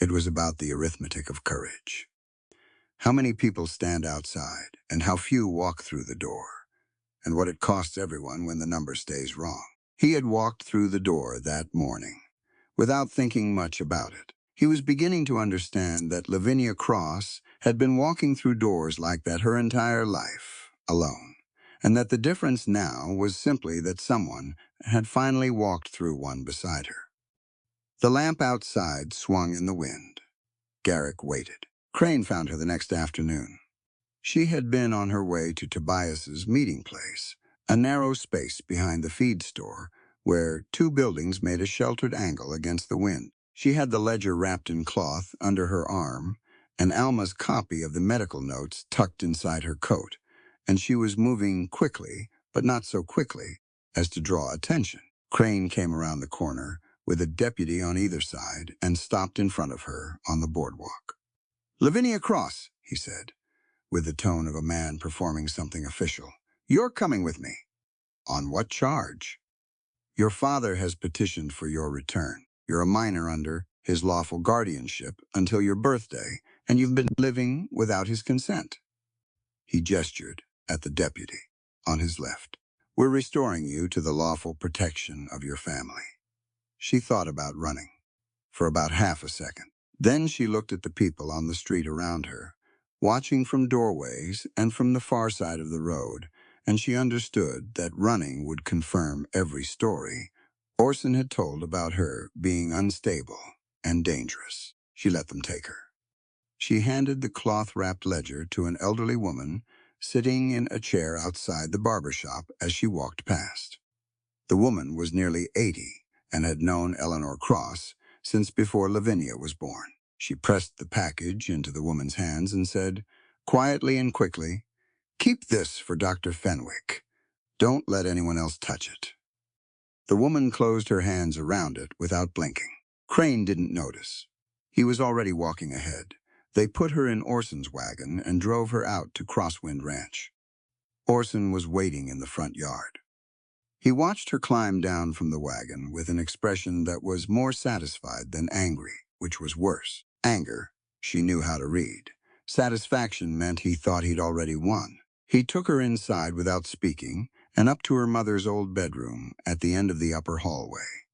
It was about the arithmetic of courage. How many people stand outside, and how few walk through the door, and what it costs everyone when the number stays wrong. He had walked through the door that morning, without thinking much about it. He was beginning to understand that Lavinia Cross had been walking through doors like that her entire life, alone, and that the difference now was simply that someone had finally walked through one beside her. The lamp outside swung in the wind. Garrick waited. Crane found her the next afternoon. She had been on her way to Tobias's meeting place, a narrow space behind the feed store where two buildings made a sheltered angle against the wind. She had the ledger wrapped in cloth under her arm and Alma's copy of the medical notes tucked inside her coat, and she was moving quickly, but not so quickly as to draw attention. Crane came around the corner with a deputy on either side and stopped in front of her on the boardwalk. "Lavinia Cross," he said, with the tone of a man performing something official. "You're coming with me." "On what charge?" "Your father has petitioned for your return. You're a minor under his lawful guardianship until your birthday, and you've been living without his consent." He gestured at the deputy on his left. "We're restoring you to the lawful protection of your family." She thought about running for about half a second. Then she looked at the people on the street around her, watching from doorways and from the far side of the road, and she understood that running would confirm every story Orson had told about her being unstable and dangerous. She let them take her. She handed the cloth-wrapped ledger to an elderly woman sitting in a chair outside the barber shop as she walked past. The woman was nearly 80 and had known Eleanor Cross since before Lavinia was born. She pressed the package into the woman's hands and said, quietly and quickly, "Keep this for Dr. Fenwick. Don't let anyone else touch it." The woman closed her hands around it without blinking. Crane didn't notice. He was already walking ahead. They put her in Orson's wagon and drove her out to Crosswind Ranch. Orson was waiting in the front yard. He watched her climb down from the wagon with an expression that was more satisfied than angry, which was worse. Anger, she knew how to read. Satisfaction meant he thought he'd already won. He took her inside without speaking and up to her mother's old bedroom at the end of the upper hallway.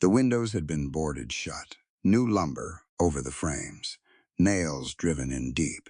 The windows had been boarded shut, new lumber over the frames, nails driven in deep.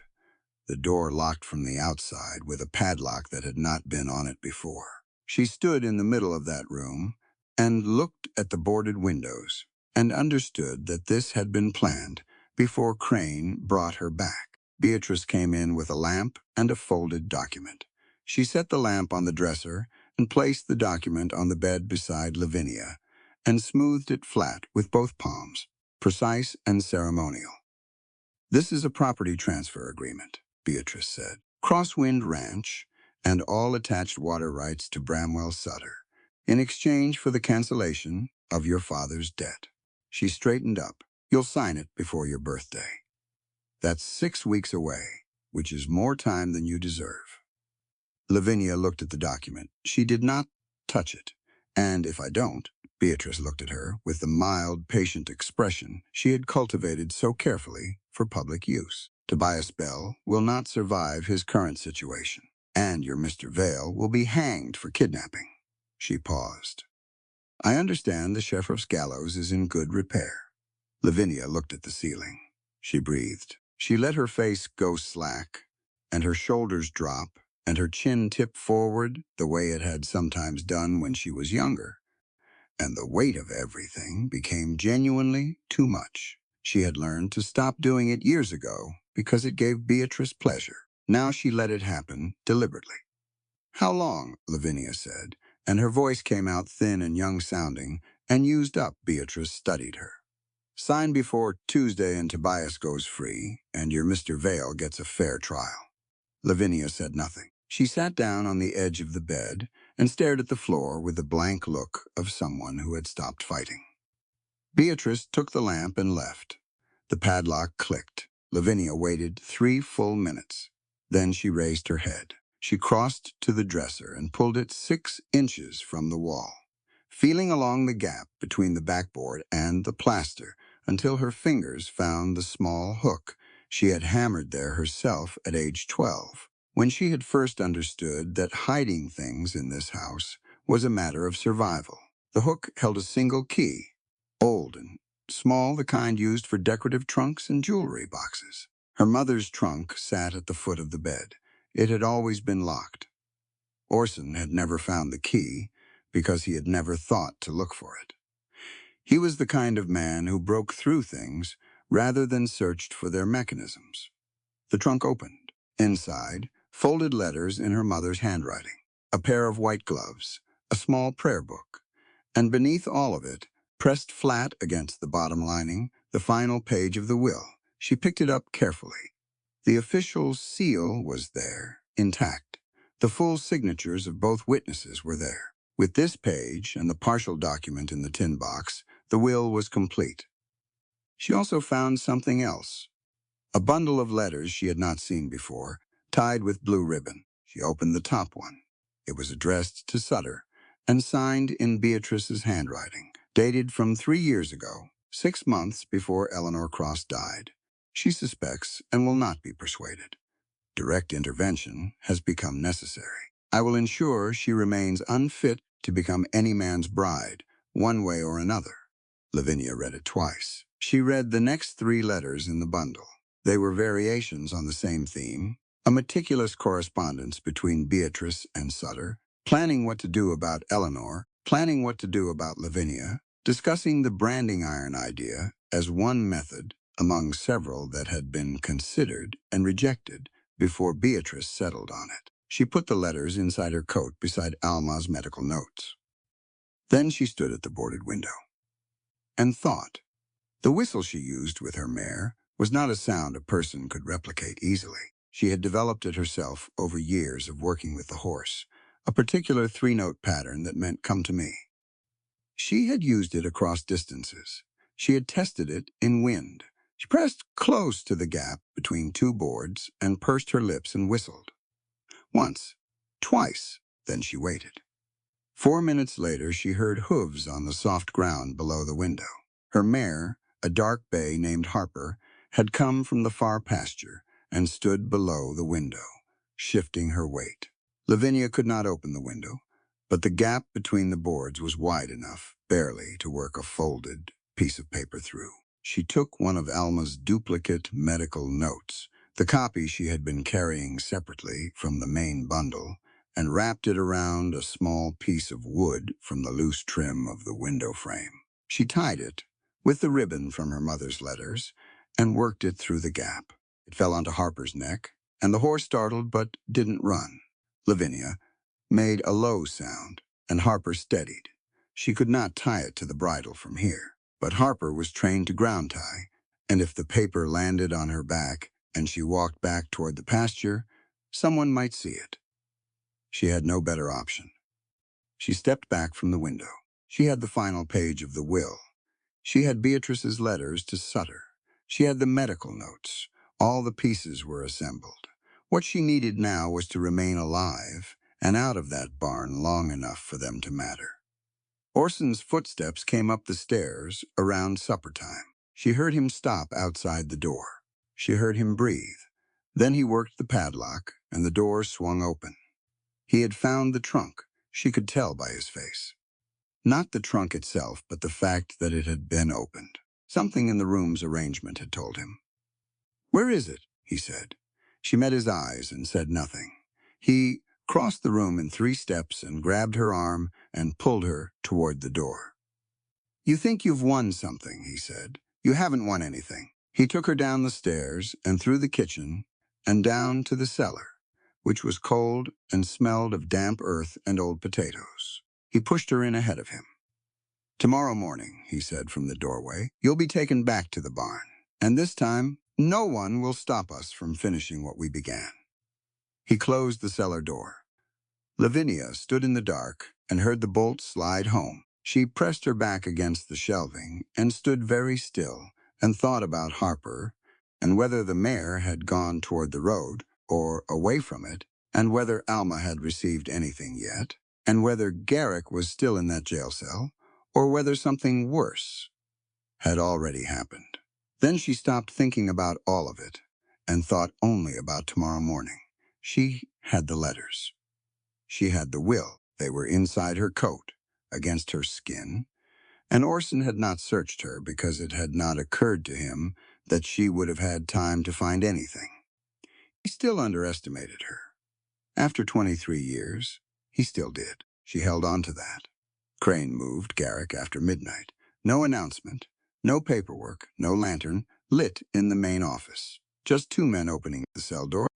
The door locked from the outside with a padlock that had not been on it before. She stood in the middle of that room and looked at the boarded windows and understood that this had been planned before Crane brought her back. Beatrice came in with a lamp and a folded document. She set the lamp on the dresser and placed the document on the bed beside Lavinia and smoothed it flat with both palms, precise and ceremonial. "This is a property transfer agreement," Beatrice said. "Crosswind Ranch and all attached water rights to Bramwell Sutter, in exchange for the cancellation of your father's debt." She straightened up. "You'll sign it before your birthday. That's 6 weeks away, which is more time than you deserve." Lavinia looked at the document. She did not touch it. "And if I don't," Beatrice looked at her with the mild, patient expression she had cultivated so carefully for public use. "Tobias Bell will not survive his current situation, and your Mr. Vale will be hanged for kidnapping." She paused. "I understand the sheriff's gallows is in good repair." Lavinia looked at the ceiling. She breathed. She let her face go slack, and her shoulders drop, and her chin tip forward the way it had sometimes done when she was younger. And the weight of everything became genuinely too much. She had learned to stop doing it years ago because it gave Beatrice pleasure. Now she let it happen deliberately. "How long?" Lavinia said, and her voice came out thin and young-sounding and used up. Beatrice studied her. "Sign before Tuesday and Tobias goes free, and your Mr. Vale gets a fair trial." Lavinia said nothing. She sat down on the edge of the bed and stared at the floor with the blank look of someone who had stopped fighting. Beatrice took the lamp and left. The padlock clicked. Lavinia waited 3 full minutes. Then she raised her head. She crossed to the dresser and pulled it 6 inches from the wall, feeling along the gap between the backboard and the plaster until her fingers found the small hook she had hammered there herself at age 12, when she had first understood that hiding things in this house was a matter of survival. The hook held a single key, old and small, the kind used for decorative trunks and jewelry boxes. Her mother's trunk sat at the foot of the bed. It had always been locked. Orson had never found the key because he had never thought to look for it. He was the kind of man who broke through things rather than searched for their mechanisms. The trunk opened. Inside, folded letters in her mother's handwriting, a pair of white gloves, a small prayer book, and beneath all of it, pressed flat against the bottom lining, the final page of the will. She picked it up carefully. The official seal was there, intact. The full signatures of both witnesses were there. With this page and the partial document in the tin box, the will was complete. She also found something else. A bundle of letters she had not seen before, tied with blue ribbon. She opened the top one. It was addressed to Sutter and signed in Beatrice's handwriting, dated from 3 years ago, 6 months before Eleanor Cross died. She suspects and will not be persuaded. Direct intervention has become necessary. I will ensure she remains unfit to become any man's bride, one way or another. Lavinia read it twice. She read the next 3 letters in the bundle. They were variations on the same theme, a meticulous correspondence between Beatrice and Sutter, planning what to do about Eleanor, planning what to do about Lavinia, discussing the branding iron idea as one method among several that had been considered and rejected before Beatrice settled on it. She put the letters inside her coat beside Alma's medical notes. Then she stood at the boarded window and thought. The whistle she used with her mare was not a sound a person could replicate easily. She had developed it herself over years of working with the horse, a particular 3-note pattern that meant "come to me." She had used it across distances. She had tested it in wind. She pressed close to the gap between 2 boards and pursed her lips and whistled. Once, twice, then she waited. 4 minutes later, she heard hooves on the soft ground below the window. Her mare, a dark bay named Harper, had come from the far pasture and stood below the window, shifting her weight. Lavinia could not open the window, but the gap between the boards was wide enough, barely, to work a folded piece of paper through. She took one of Alma's duplicate medical notes, the copy she had been carrying separately from the main bundle, and wrapped it around a small piece of wood from the loose trim of the window frame. She tied it with the ribbon from her mother's letters and worked it through the gap. It fell onto Harper's neck, and the horse startled but didn't run. Lavinia made a low sound, and Harper steadied. She could not tie it to the bridle from here, but Harper was trained to ground tie, and if the paper landed on her back and she walked back toward the pasture, someone might see it. She had no better option. She stepped back from the window. She had the final page of the will. She had Beatrice's letters to Sutter. She had the medical notes. All the pieces were assembled. What she needed now was to remain alive and out of that barn long enough for them to matter. Orson's footsteps came up the stairs around supper time. She heard him stop outside the door. She heard him breathe. Then he worked the padlock, and the door swung open. He had found the trunk. She could tell by his face. Not the trunk itself, but the fact that it had been opened. Something in the room's arrangement had told him. "Where is it?" he said. She met his eyes and said nothing. He crossed the room in 3 steps and grabbed her arm and pulled her toward the door. "You think you've won something," he said. "You haven't won anything." He took her down the stairs and through the kitchen and down to the cellar, which was cold and smelled of damp earth and old potatoes. He pushed her in ahead of him. "Tomorrow morning," he said from the doorway, "you'll be taken back to the barn, and this time no one will stop us from finishing what we began." He closed the cellar door. Lavinia stood in the dark and heard the bolt slide home. She pressed her back against the shelving and stood very still and thought about Harper and whether the mare had gone toward the road or away from it, and whether Alma had received anything yet, and whether Garrick was still in that jail cell, or whether something worse had already happened. Then she stopped thinking about all of it and thought only about tomorrow morning. She had the letters. She had the will. They were inside her coat, against her skin, and Orson had not searched her because it had not occurred to him that she would have had time to find anything. He still underestimated her. After 23 years, he still did. She held on to that. Crane moved Garrick after midnight. No announcement, no paperwork, no lantern, lit in the main office. Just two men opening the cell door,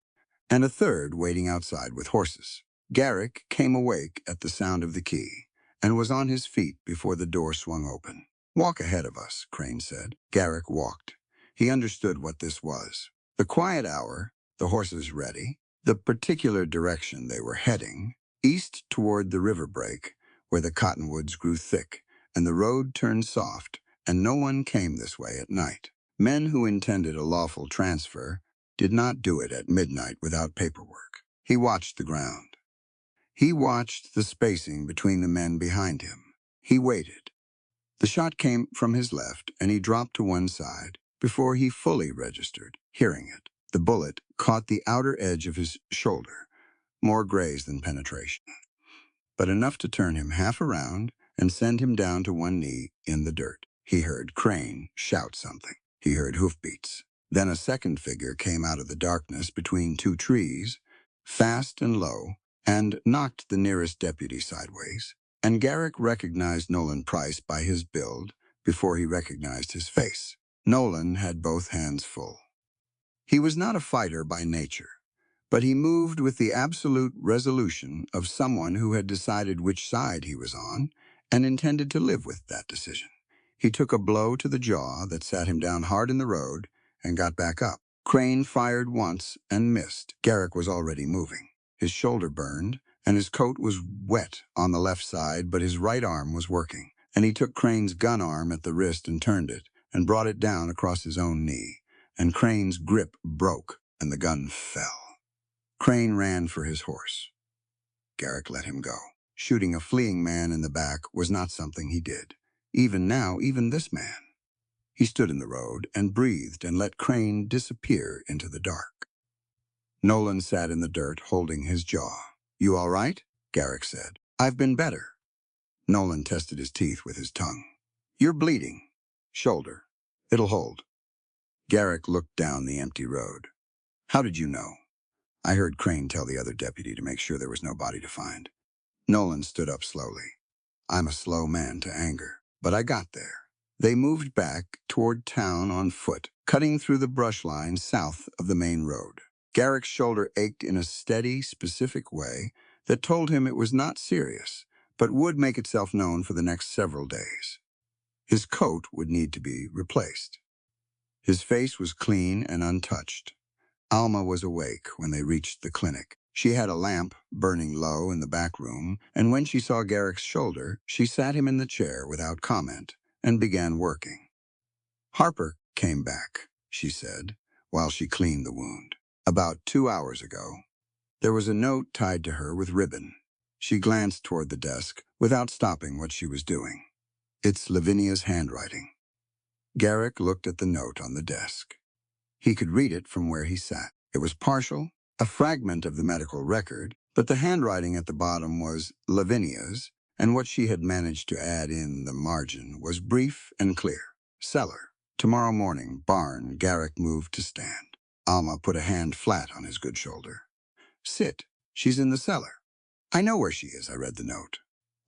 and a third waiting outside with horses. Garrick came awake at the sound of the key, and was on his feet before the door swung open. "Walk ahead of us," Crane said. Garrick walked. He understood what this was. The quiet hour, the horses ready, the particular direction they were heading, east toward the river break, where the cottonwoods grew thick, and the road turned soft, and no one came this way at night. Men who intended a lawful transfer did not do it at midnight without paperwork. He watched the ground. He watched the spacing between the men behind him. He waited. The shot came from his left, and he dropped to one side before he fully registered, hearing it. The bullet caught the outer edge of his shoulder, more graze than penetration, but enough to turn him half around and send him down to one knee in the dirt. He heard Crane shout something. He heard hoofbeats. Then a second figure came out of the darkness between two trees, fast and low, and knocked the nearest deputy sideways. And Garrick recognized Nolan Price by his build before he recognized his face. Nolan had both hands full. He was not a fighter by nature, but he moved with the absolute resolution of someone who had decided which side he was on and intended to live with that decision. He took a blow to the jaw that sat him down hard in the road and got back up. Crane fired once and missed. Garrick was already moving. His shoulder burned, and his coat was wet on the left side, but his right arm was working. And he took Crane's gun arm at the wrist and turned it, and brought it down across his own knee. And Crane's grip broke, and the gun fell. Crane ran for his horse. Garrick let him go. Shooting a fleeing man in the back was not something he did. Even now, even this man. He stood in the road and breathed and let Crane disappear into the dark. Nolan sat in the dirt, holding his jaw. "You all right?" Garrick said. "I've been better." Nolan tested his teeth with his tongue. "You're bleeding. Shoulder. It'll hold." Garrick looked down the empty road. "How did you know?" "I heard Crane tell the other deputy to make sure there was no body to find." Nolan stood up slowly. "I'm a slow man to anger, but I got there." They moved back toward town on foot, cutting through the brush line south of the main road. Garrick's shoulder ached in a steady, specific way that told him it was not serious, but would make itself known for the next several days. His coat would need to be replaced. His face was clean and untouched. Alma was awake when they reached the clinic. She had a lamp burning low in the back room, and when she saw Garrick's shoulder, she sat him in the chair without comment and began working. "Harper came back," she said, while she cleaned the wound. "About 2 hours ago." There was a note tied to her with ribbon. She glanced toward the desk without stopping what she was doing. "It's Lavinia's handwriting." Garrick looked at the note on the desk. He could read it from where he sat. It was partial, a fragment of the medical record, but the handwriting at the bottom was Lavinia's, and what she had managed to add in the margin was brief and clear. "Cellar. Tomorrow morning, barn." Garrick moved to stand. Alma put a hand flat on his good shoulder. "Sit. She's in the cellar." "I know where she is," I read the note.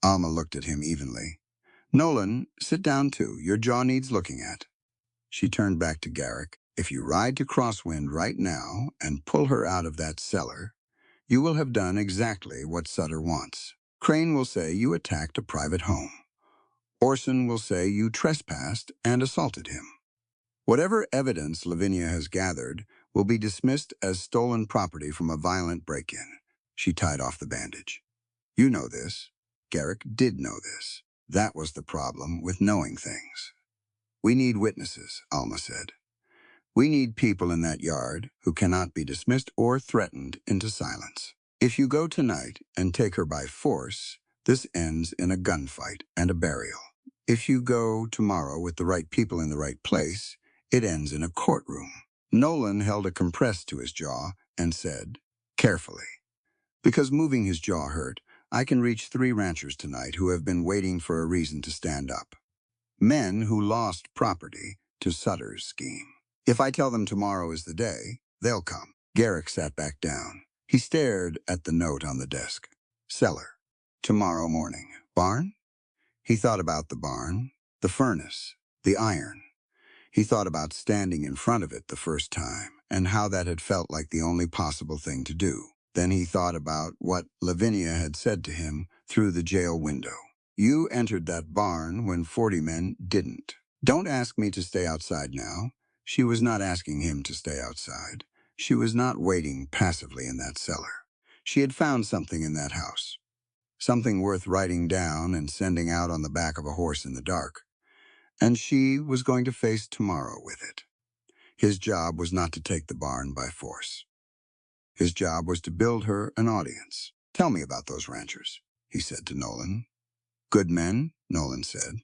Alma looked at him evenly. "Nolan, sit down too. Your jaw needs looking at." She turned back to Garrick. "If you ride to Crosswind right now and pull her out of that cellar, you will have done exactly what Sutter wants. Crane will say you attacked a private home. Orson will say you trespassed and assaulted him. Whatever evidence Lavinia has gathered will be dismissed as stolen property from a violent break-in." She tied off the bandage. "You know this." Garrick did know this. That was the problem with knowing things. "We need witnesses," Alma said. We need people in that yard who cannot be dismissed or threatened into silence. If you go tonight and take her by force, this ends in a gunfight and a burial. If you go tomorrow with the right people in the right place, it ends in a courtroom. Nolan held a compress to his jaw and said, carefully, because moving his jaw hurt, I can reach 3 ranchers tonight who have been waiting for a reason to stand up. Men who lost property to Sutter's scheme. If I tell them tomorrow is the day, they'll come. Garrick sat back down. He stared at the note on the desk. Cellar. Tomorrow morning. Barn? He thought about the barn, the furnace, the iron. He thought about standing in front of it the first time and how that had felt like the only possible thing to do. Then he thought about what Lavinia had said to him through the jail window. You entered that barn when 40 men didn't. Don't ask me to stay outside now. She was not asking him to stay outside. She was not waiting passively in that cellar. She had found something in that house. Something worth writing down and sending out on the back of a horse in the dark. And she was going to face tomorrow with it. His job was not to take the barn by force. His job was to build her an audience. Tell me about those ranchers, he said to Nolan. Good men, Nolan said.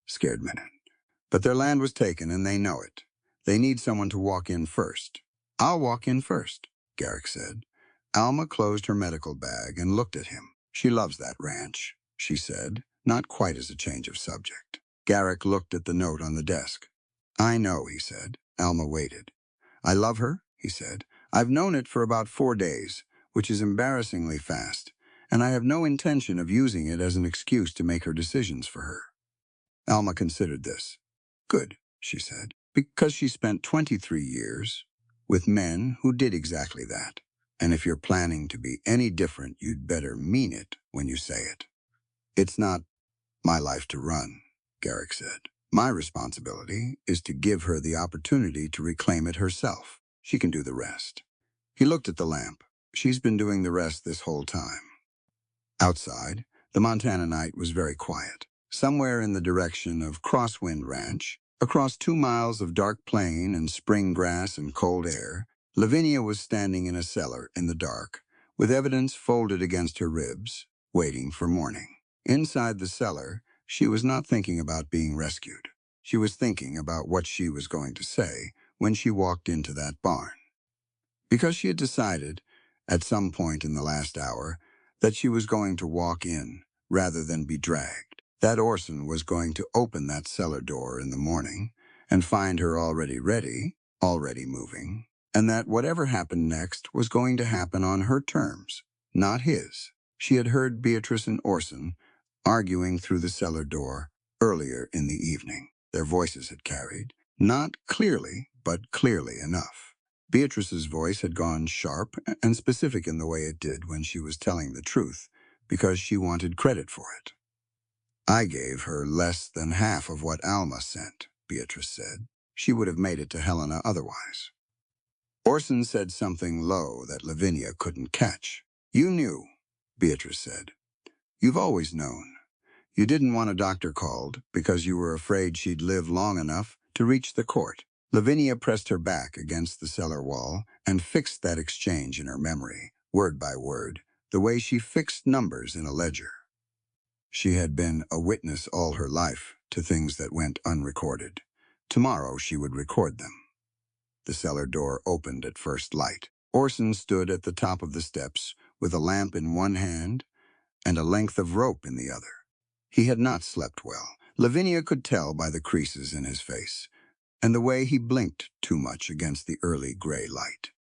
Scared men. But their land was taken and they know it. They need someone to walk in first. I'll walk in first, Garrick said. Alma closed her medical bag and looked at him. She loves that ranch, she said, not quite as a change of subject. Garrick looked at the note on the desk. I know, he said. Alma waited. I love her, he said. I've known it for about 4 days, which is embarrassingly fast, and I have no intention of using it as an excuse to make her decisions for her. Alma considered this. Good, she said, because she spent 23 years with men who did exactly that. And if you're planning to be any different, you'd better mean it when you say it. It's not my life to run, Garrick said. My responsibility is to give her the opportunity to reclaim it herself. She can do the rest. He looked at the lamp. She's been doing the rest this whole time. Outside, the Montana night was very quiet. Somewhere in the direction of Crosswind Ranch, across 2 miles of dark plain and spring grass and cold air, Lavinia was standing in a cellar in the dark, with evidence folded against her ribs, waiting for morning. Inside the cellar, she was not thinking about being rescued. She was thinking about what she was going to say when she walked into that barn. Because she had decided, at some point in the last hour, that she was going to walk in rather than be dragged. That Orson was going to open that cellar door in the morning and find her already ready, already moving, and that whatever happened next was going to happen on her terms, not his. She had heard Beatrice and Orson arguing through the cellar door earlier in the evening. Their voices had carried, not clearly, but clearly enough. Beatrice's voice had gone sharp and specific in the way it did when she was telling the truth, because she wanted credit for it. I gave her less than half of what Alma sent, Beatrice said. She would have made it to Helena otherwise. Orson said something low that Lavinia couldn't catch. You knew, Beatrice said. You've always known. You didn't want a doctor called because you were afraid she'd live long enough to reach the court. Lavinia pressed her back against the cellar wall and fixed that exchange in her memory, word by word, the way she fixed numbers in a ledger. She had been a witness all her life to things that went unrecorded. Tomorrow she would record them. The cellar door opened at first light. Orson stood at the top of the steps with a lamp in one hand and a length of rope in the other. He had not slept well. Lavinia could tell by the creases in his face and the way he blinked too much against the early gray light.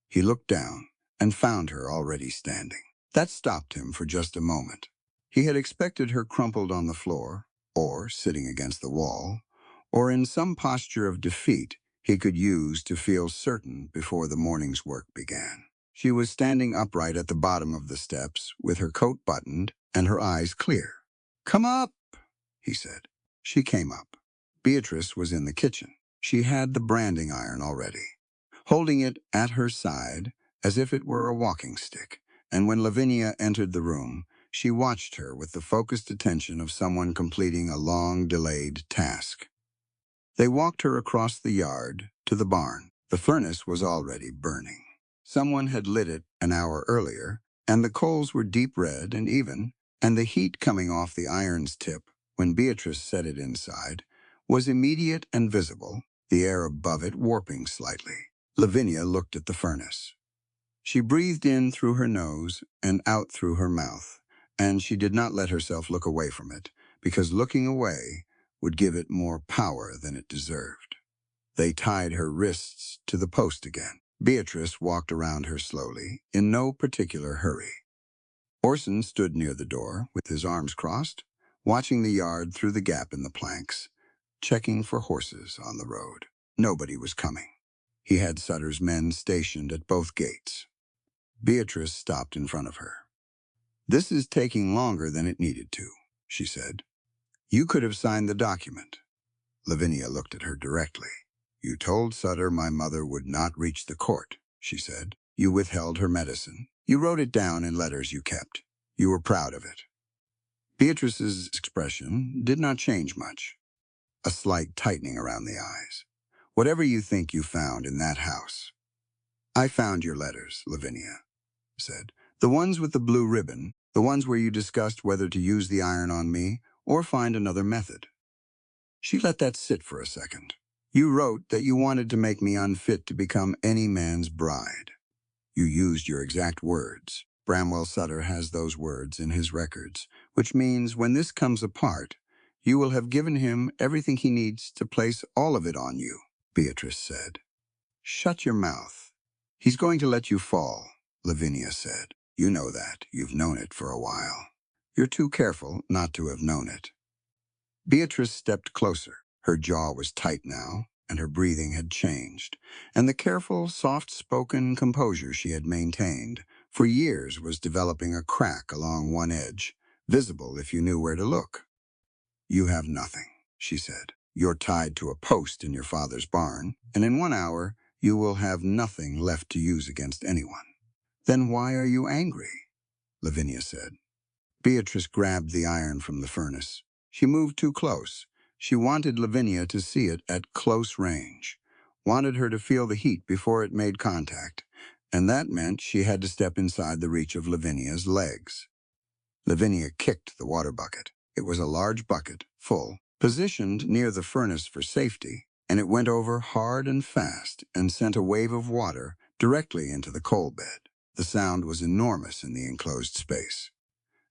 He looked down and found her already standing. That stopped him for just a moment. He had expected her crumpled on the floor, or sitting against the wall, or in some posture of defeat he could use to feel certain before the morning's work began. She was standing upright at the bottom of the steps, with her coat buttoned and her eyes clear. "Come up," he said. She came up. Beatrice was in the kitchen. She had the branding iron already, holding it at her side as if it were a walking stick, and when Lavinia entered the room, she watched her with the focused attention of someone completing a long-delayed task. They walked her across the yard to the barn. The furnace was already burning. Someone had lit it an hour earlier, and the coals were deep red and even, and the heat coming off the iron's tip when Beatrice set it inside was immediate and visible, the air above it warping slightly. Lavinia looked at the furnace. She breathed in through her nose and out through her mouth, and she did not let herself look away from it, because looking away would give it more power than it deserved. They tied her wrists to the post again. Beatrice walked around her slowly, in no particular hurry. Orson stood near the door, with his arms crossed, watching the yard through the gap in the planks, checking for horses on the road. Nobody was coming. He had Sutter's men stationed at both gates. Beatrice stopped in front of her. "This is taking longer than it needed to," she said. "You could have signed the document." Lavinia looked at her directly. "You told Sutter my mother would not reach the court," she said. "You withheld her medicine. You wrote it down in letters you kept. You were proud of it." Beatrice's expression did not change much. A slight tightening around the eyes. "Whatever you think you found in that house." "I found your letters," Lavinia said. "The ones with the blue ribbon, the ones where you discussed whether to use the iron on me or find another method." She let that sit for a second. "You wrote that you wanted to make me unfit to become any man's bride. You used your exact words. Bramwell Sutter has those words in his records, which means when this comes apart, you will have given him everything he needs to place all of it on you," Beatrice said. "Shut your mouth. He's going to let you fall," Lavinia said. "You know that. You've known it for a while. You're too careful not to have known it." Beatrice stepped closer. Her jaw was tight now, and her breathing had changed, and the careful, soft-spoken composure she had maintained for years was developing a crack along one edge, visible if you knew where to look. "You have nothing," she said. "You're tied to a post in your father's barn, and in 1 hour you will have nothing left to use against anyone." "Then why are you angry?" Lavinia said. Beatrice grabbed the iron from the furnace. She moved too close. She wanted Lavinia to see it at close range, wanted her to feel the heat before it made contact, and that meant she had to step inside the reach of Lavinia's legs. Lavinia kicked the water bucket. It was a large bucket, full, positioned near the furnace for safety, and it went over hard and fast and sent a wave of water directly into the coal bed. The sound was enormous in the enclosed space.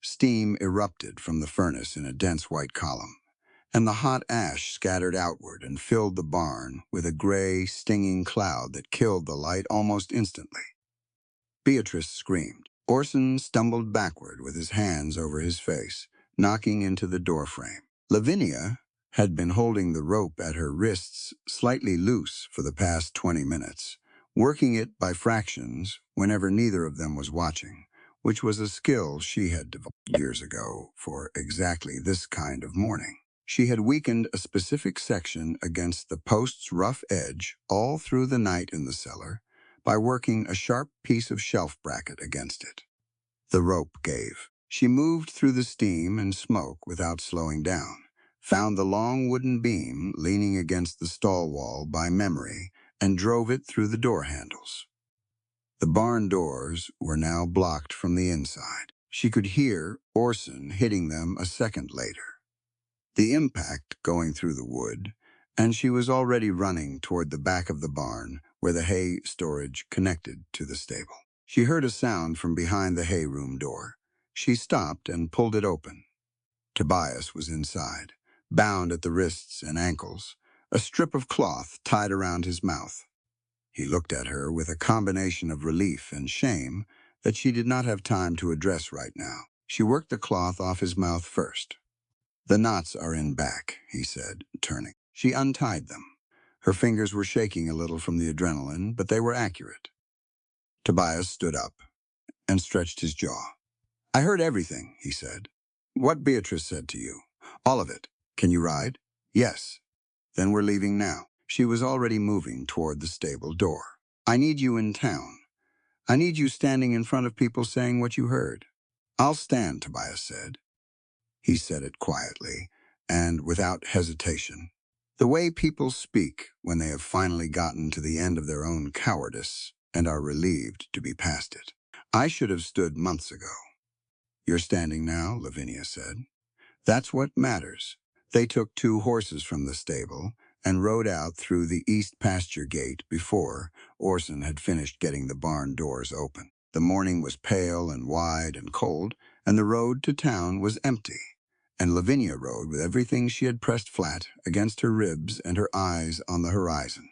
Steam erupted from the furnace in a dense white column, and the hot ash scattered outward and filled the barn with a gray, stinging cloud that killed the light almost instantly. Beatrice screamed. Orson stumbled backward with his hands over his face, knocking into the doorframe. Lavinia had been holding the rope at her wrists slightly loose for the past 20 minutes, working it by fractions whenever neither of them was watching, which was a skill she had developed years ago for exactly this kind of morning. She had weakened a specific section against the post's rough edge all through the night in the cellar by working a sharp piece of shelf bracket against it. The rope gave. She moved through the steam and smoke without slowing down, found the long wooden beam leaning against the stall wall by memory, and drove it through the door handles. The barn doors were now blocked from the inside. She could hear Orson hitting them a second later. The impact going through the wood, and she was already running toward the back of the barn where the hay storage connected to the stable. She heard a sound from behind the hay room door. She stopped and pulled it open. Tobias was inside, bound at the wrists and ankles, a strip of cloth tied around his mouth. He looked at her with a combination of relief and shame that she did not have time to address right now. She worked the cloth off his mouth first. "The knots are in back," he said, turning. She untied them. Her fingers were shaking a little from the adrenaline, but they were accurate. Tobias stood up and stretched his jaw. "I heard everything," he said. "What Beatrice said to you. All of it. Can you ride?" "Yes." "Then we're leaving now." She was already moving toward the stable door. "I need you in town. I need you standing in front of people saying what you heard." "I'll stand," Tobias said. He said it quietly and without hesitation. The way people speak when they have finally gotten to the end of their own cowardice and are relieved to be past it. I should have stood months ago. You're standing now, Lavinia said. That's what matters. They took 2 horses from the stable and rode out through the east pasture gate before Orson had finished getting the barn doors open. The morning was pale and wide and cold, and the road to town was empty. And Lavinia rode with everything she had pressed flat against her ribs and her eyes on the horizon.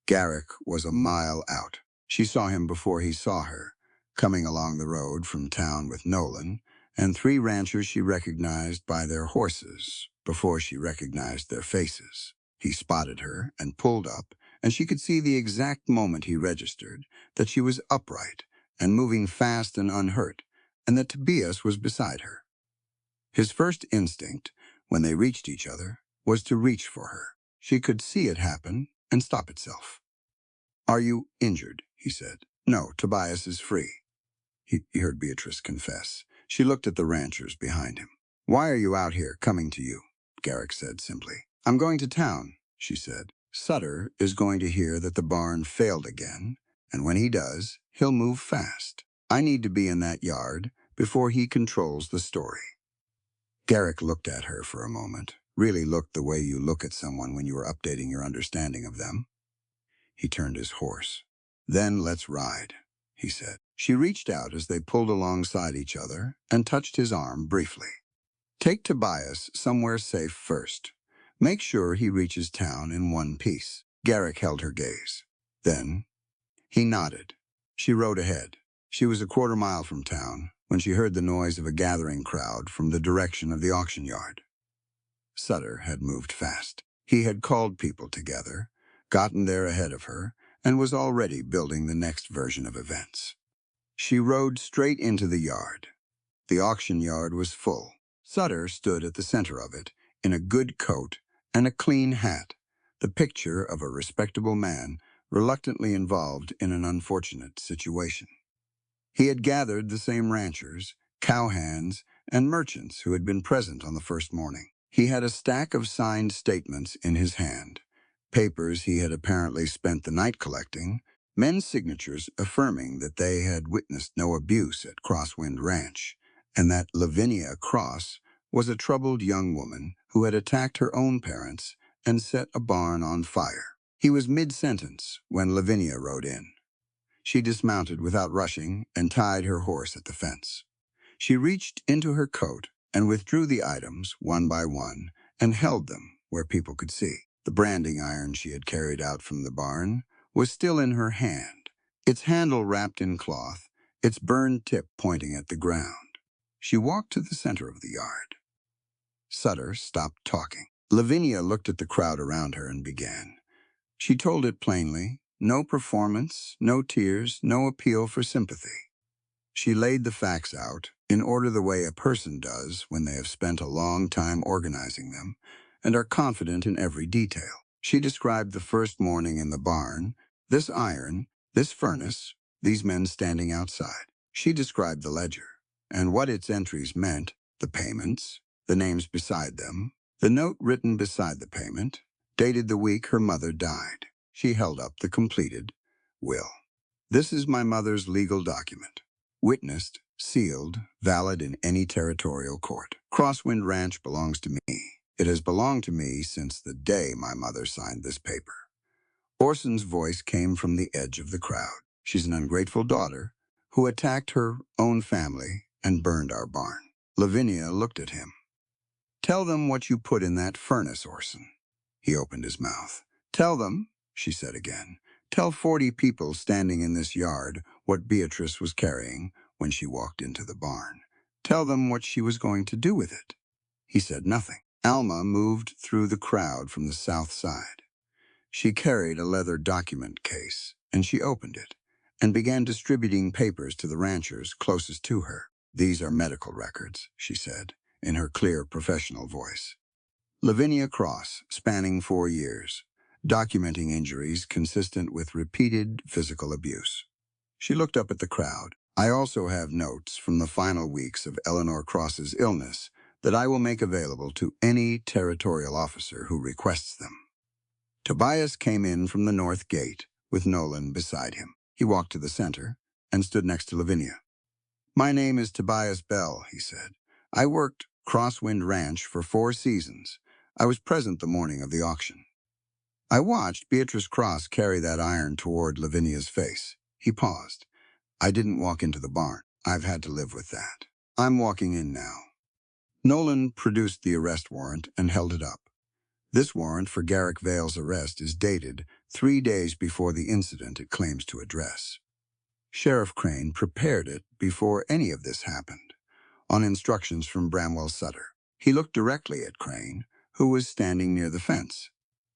Garrick was a mile out. She saw him before he saw her, coming along the road from town with Nolan, and 3 ranchers she recognized by their horses before she recognized their faces. He spotted her and pulled up, and she could see the exact moment he registered that she was upright and moving fast and unhurt, and that Tobias was beside her. His first instinct, when they reached each other, was to reach for her. She could see it happen and stop itself. "Are you injured?" he said. "No, Tobias is free," he heard Beatrice confess. She looked at the ranchers behind him. "Why are you out here, coming to you?" Garrick said simply. "I'm going to town," she said. "Sutter is going to hear that the barn failed again, and when he does, he'll move fast. I need to be in that yard before he controls the story." Garrick looked at her for a moment, really looked the way you look at someone when you are updating your understanding of them. He turned his horse. "Then let's ride," he said. She reached out as they pulled alongside each other and touched his arm briefly. "Take Tobias somewhere safe first. Make sure he reaches town in one piece." Garrick held her gaze. Then he nodded. She rode ahead. She was a quarter mile from town when she heard the noise of a gathering crowd from the direction of the auction yard. Sutter had moved fast. He had called people together, gotten there ahead of her, and was already building the next version of events. She rode straight into the yard. The auction yard was full. Sutter stood at the center of it, in a good coat and a clean hat, the picture of a respectable man reluctantly involved in an unfortunate situation. He had gathered the same ranchers, cowhands, and merchants who had been present on the first morning. He had a stack of signed statements in his hand, papers he had apparently spent the night collecting, men's signatures affirming that they had witnessed no abuse at Crosswind Ranch, and that Lavinia Cross was a troubled young woman who had attacked her own parents and set a barn on fire. He was mid-sentence when Lavinia rode in. She dismounted without rushing and tied her horse at the fence. She reached into her coat and withdrew the items one by one and held them where people could see. The branding iron she had carried out from the barn was still in her hand, its handle wrapped in cloth, its burned tip pointing at the ground. She walked to the center of the yard. Sutter stopped talking. Lavinia looked at the crowd around her and began. She told it plainly, no performance, no tears, no appeal for sympathy. She laid the facts out in order the way a person does when they have spent a long time organizing them and are confident in every detail. She described the first morning in the barn, this iron, this furnace, these men standing outside. She described the ledger and what its entries meant, the payments, the names beside them, the note written beside the payment, dated the week her mother died. She held up the completed will. "This is my mother's legal document. Witnessed, sealed, valid in any territorial court. Crosswind Ranch belongs to me. It has belonged to me since the day my mother signed this paper." Orson's voice came from the edge of the crowd. "She's an ungrateful daughter who attacked her own family and burned our barn." Lavinia looked at him. "Tell them what you put in that furnace, Orson." He opened his mouth. "Tell them," she said again. "Tell 40 people standing in this yard what Beatrice was carrying when she walked into the barn. Tell them what she was going to do with it." He said nothing. Alma moved through the crowd from the south side. She carried a leather document case, and she opened it and began distributing papers to the ranchers closest to her. "These are medical records," she said, in her clear professional voice. Lavinia Cross, spanning 4 years, documenting injuries consistent with repeated physical abuse. She looked up at the crowd. "I also have notes from the final weeks of Eleanor Cross's illness that I will make available to any territorial officer who requests them." Tobias came in from the north gate, with Nolan beside him. He walked to the center and stood next to Lavinia. "My name is Tobias Bell," he said. "I worked Crosswind Ranch for 4 seasons. I was present the morning of the auction." I watched Beatrice Cross carry that iron toward Lavinia's face. He paused. "I didn't walk into the barn. I've had to live with that. I'm walking in now." Nolan produced the arrest warrant and held it up. "This warrant for Garrick Vale's arrest is dated 3 days before the incident it claims to address. Sheriff Crane prepared it before any of this happened, on instructions from Bramwell Sutter." He looked directly at Crane, who was standing near the fence.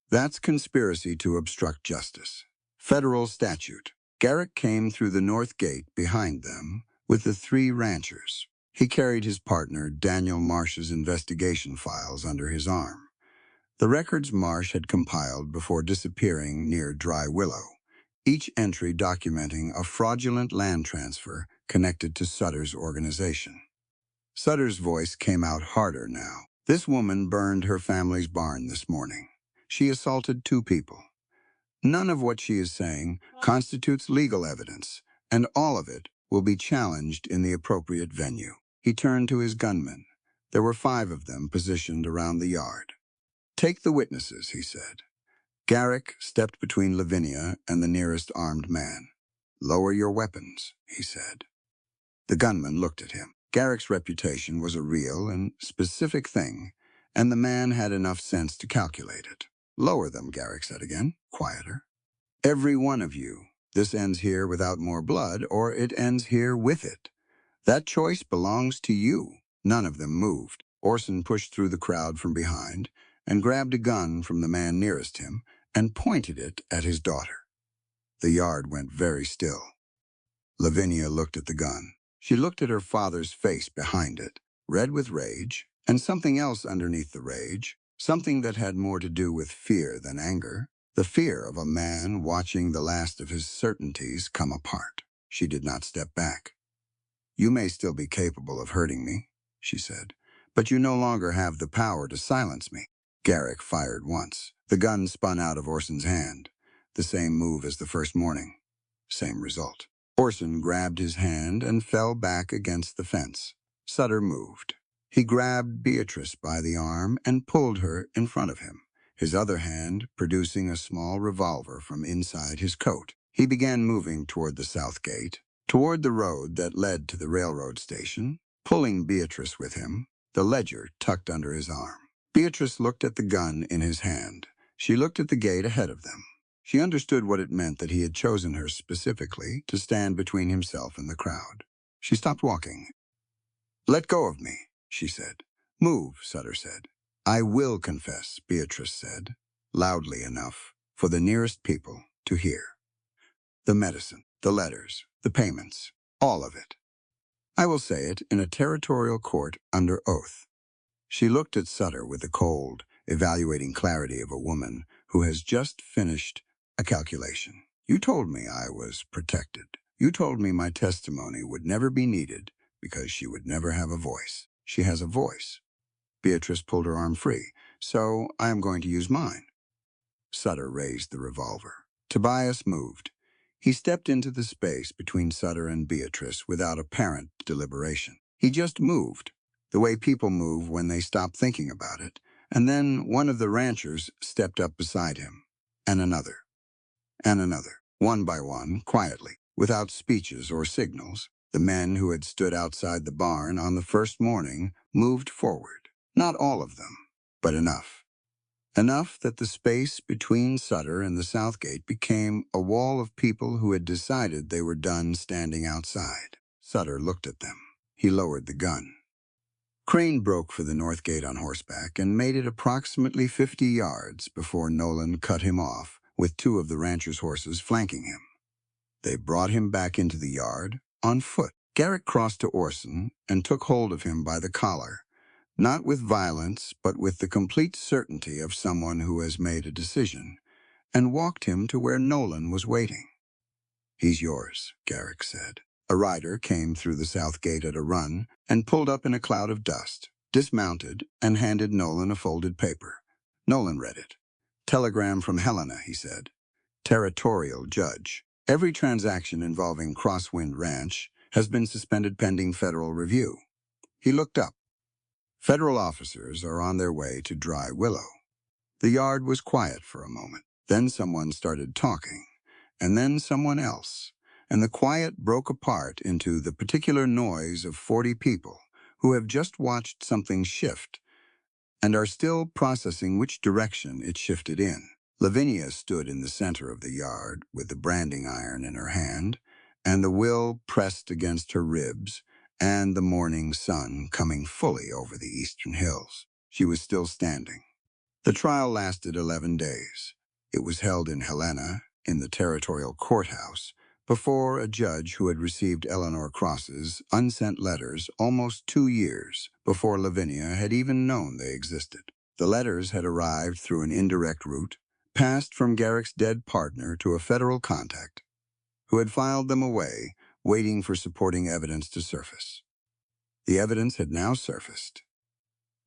"That's conspiracy to obstruct justice. Federal statute." Garrick came through the north gate behind them with the 3 ranchers. He carried his partner, Daniel Marsh's investigation files under his arm. The records Marsh had compiled before disappearing near Dry Willow, each entry documenting a fraudulent land transfer connected to Sutter's organization. Sutter's voice came out harder now. "This woman burned her family's barn this morning. She assaulted 2 people. None of what she is saying constitutes legal evidence, and all of it will be challenged in the appropriate venue." He turned to his gunmen. There were 5 of them positioned around the yard. "Take the witnesses," he said. Garrick stepped between Lavinia and the nearest armed man. "Lower your weapons," he said. The gunman looked at him. Garrick's reputation was a real and specific thing, and the man had enough sense to calculate it. "Lower them," Garrick said again, quieter. "Every one of you. This ends here without more blood, or it ends here with it. That choice belongs to you." None of them moved. Orson pushed through the crowd from behind and grabbed a gun from the man nearest him and pointed it at his daughter. The yard went very still. Lavinia looked at the gun. She looked at her father's face behind it, red with rage, and something else underneath the rage, something that had more to do with fear than anger, the fear of a man watching the last of his certainties come apart. She did not step back. "You may still be capable of hurting me," she said, "but you no longer have the power to silence me." Garrick fired once. The gun spun out of Orson's hand. The same move as the first morning. Same result. Orson grabbed his hand and fell back against the fence. Sutter moved. He grabbed Beatrice by the arm and pulled her in front of him, his other hand producing a small revolver from inside his coat. He began moving toward the south gate, toward the road that led to the railroad station, pulling Beatrice with him, the ledger tucked under his arm. Beatrice looked at the gun in his hand. She looked at the gate ahead of them. She understood what it meant that he had chosen her specifically to stand between himself and the crowd. She stopped walking. "Let go of me," she said. "Move," Sutter said. "I will confess," Beatrice said, loudly enough for the nearest people to hear. "The medicine, the letters, the payments, all of it. I will say it in a territorial court under oath." She looked at Sutter with the cold, evaluating clarity of a woman who has just finished a calculation. "You told me I was protected. You told me my testimony would never be needed because she would never have a voice. She has a voice." Beatrice pulled her arm free. "So I am going to use mine." Sutter raised the revolver. Tobias moved. He stepped into the space between Sutter and Beatrice without apparent deliberation. He just moved, the way people move when they stop thinking about it, and then one of the ranchers stepped up beside him, and another, one by one, quietly, without speeches or signals. The men who had stood outside the barn on the first morning moved forward. Not all of them, but enough. Enough that the space between Sutter and the south gate became a wall of people who had decided they were done standing outside. Sutter looked at them. He lowered the gun. Crane broke for the north gate on horseback and made it approximately 50 yards before Nolan cut him off, with 2 of the rancher's horses flanking him. They brought him back into the yard on foot. Garrick crossed to Orson and took hold of him by the collar, not with violence, but with the complete certainty of someone who has made a decision, and walked him to where Nolan was waiting. "He's yours," Garrick said. A rider came through the south gate at a run and pulled up in a cloud of dust, dismounted, and handed Nolan a folded paper. Nolan read it. Telegram from Helena, he said. Territorial judge. Every transaction involving Crosswind Ranch has been suspended pending federal review. He looked up. Federal officers are on their way to Dry Willow. The yard was quiet for a moment. Then someone started talking, and then someone else, and the quiet broke apart into the particular noise of 40 people who have just watched something shift and are still processing which direction it shifted in. Lavinia stood in the center of the yard with the branding iron in her hand, and the will pressed against her ribs, and the morning sun coming fully over the eastern hills. She was still standing. The trial lasted 11 days. It was held in Helena, in the territorial courthouse, before a judge who had received Eleanor Cross's unsent letters almost 2 years before Lavinia had even known they existed. The letters had arrived through an indirect route, passed from Garrick's dead partner to a federal contact, who had filed them away, waiting for supporting evidence to surface. The evidence had now surfaced.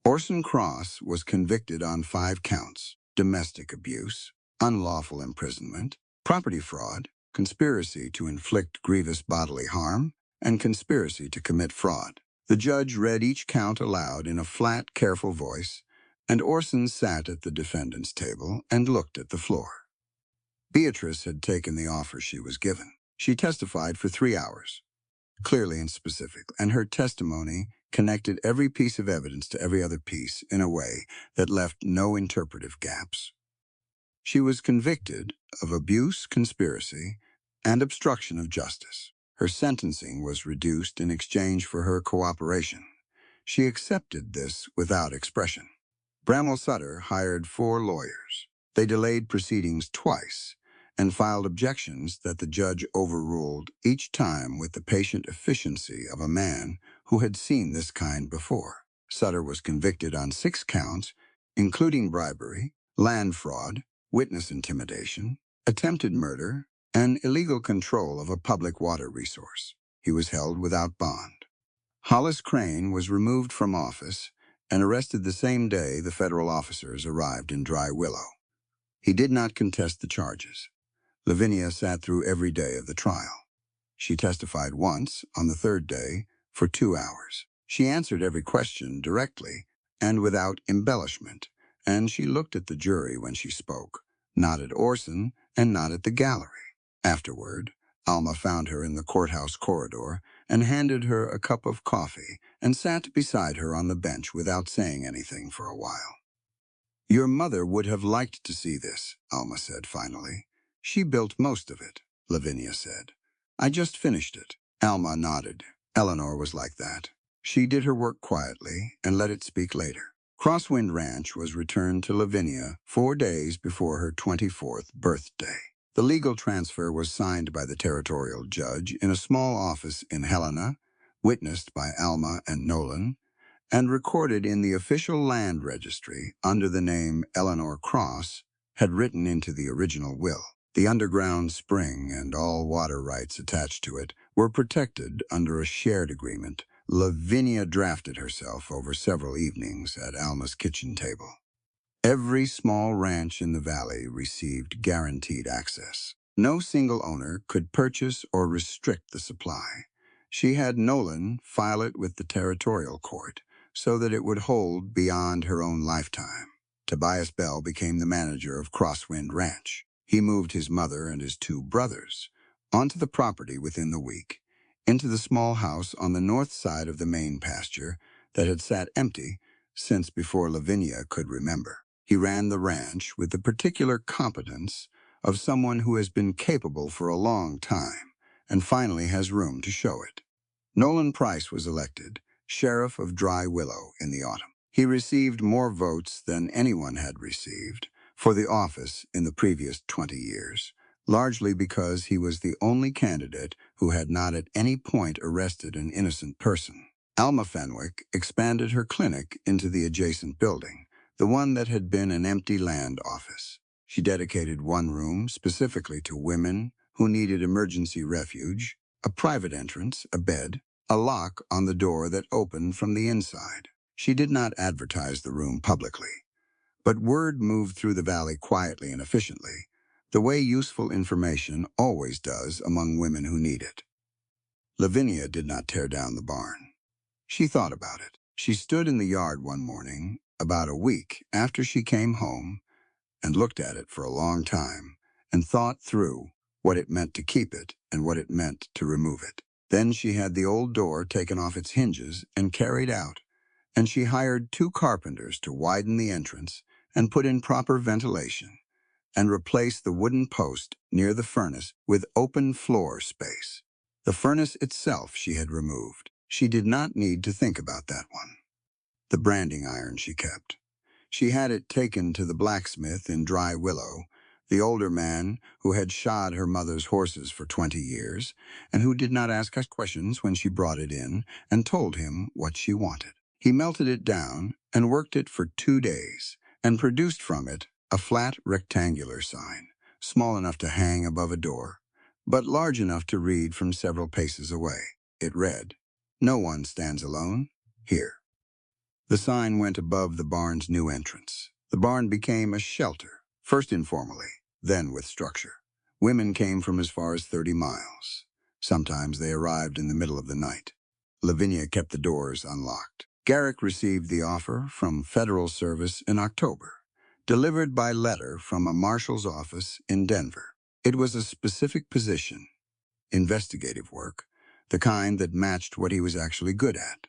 Orson Cross was convicted on 5 counts: domestic abuse, unlawful imprisonment, property fraud, conspiracy to inflict grievous bodily harm, and conspiracy to commit fraud. The judge read each count aloud in a flat, careful voice, and Orson sat at the defendant's table and looked at the floor. Beatrice had taken the offer she was given. She testified for 3 hours, clearly and specific, and her testimony connected every piece of evidence to every other piece in a way that left no interpretive gaps. She was convicted of abuse, conspiracy, and obstruction of justice. Her sentencing was reduced in exchange for her cooperation. She accepted this without expression. Bramwell Sutter hired 4 lawyers. They delayed proceedings twice and filed objections that the judge overruled, each time with the patient efficiency of a man who had seen this kind before. Sutter was convicted on 6 counts, including bribery, land fraud, witness intimidation, attempted murder, and illegal control of a public water resource. He was held without bond. Hollis Crane was removed from office and arrested the same day the federal officers arrived in Dry Willow. He did not contest the charges. Lavinia sat through every day of the trial. She testified once, on the 3rd day, for 2 hours. She answered every question directly and without embellishment, and she looked at the jury when she spoke, not at Orson and not at the gallery. Afterward, Alma found her in the courthouse corridor and handed her a cup of coffee and sat beside her on the bench without saying anything for a while. "Your mother would have liked to see this," Alma said finally. "She built most of it," Lavinia said. "I just finished it." Alma nodded. Eleanor was like that. She did her work quietly and let it speak later. Crosswind Ranch was returned to Lavinia 4 days before her 24th birthday. The legal transfer was signed by the territorial judge in a small office in Helena, witnessed by Alma and Nolan, and recorded in the official land registry under the name Eleanor Cross had written into the original will. The underground spring and all water rights attached to it were protected under a shared agreement Lavinia drafted herself over several evenings at Alma's kitchen table. Every small ranch in the valley received guaranteed access. No single owner could purchase or restrict the supply. She had Nolan file it with the territorial court so that it would hold beyond her own lifetime. Tobias Bell became the manager of Crosswind Ranch. He moved his mother and his 2 brothers onto the property within the week, into the small house on the north side of the main pasture that had sat empty since before Lavinia could remember. He ran the ranch with the particular competence of someone who has been capable for a long time and finally has room to show it. Nolan Price was elected sheriff of Dry Willow in the autumn. He received more votes than anyone had received for the office in the previous 20 years, largely because he was the only candidate who had not at any point arrested an innocent person. Alma Fenwick expanded her clinic into the adjacent building, the one that had been an empty land office. She dedicated 1 room specifically to women who needed emergency refuge, a private entrance, a bed, a lock on the door that opened from the inside. She did not advertise the room publicly, But word moved through the valley quietly and efficiently, the way useful information always does among women who need it. Lavinia did not tear down the barn. She thought about it. She stood in the yard one morning, about a week after she came home, and looked at it for a long time, and thought through what it meant to keep it and what it meant to remove it. Then she had the old door taken off its hinges and carried out, and she hired 2 carpenters to widen the entrance and put in proper ventilation, and replace the wooden post near the furnace with open floor space. The furnace itself she had removed. She did not need to think about that one. The branding iron she kept. She had it taken to the blacksmith in Dry Willow, the older man who had shod her mother's horses for 20 years, and who did not ask us questions when she brought it in and told him what she wanted. He melted it down and worked it for 2 days, and produced from it a flat rectangular sign, small enough to hang above a door, but large enough to read from several paces away. It read, "No one stands alone here." The sign went above the barn's new entrance. The barn became a shelter, first informally, then with structure. Women came from as far as 30 miles. Sometimes they arrived in the middle of the night. Lavinia kept the doors unlocked. Garrick received the offer from Federal Service in October, delivered by letter from a marshal's office in Denver. It was a specific position, investigative work, the kind that matched what he was actually good at.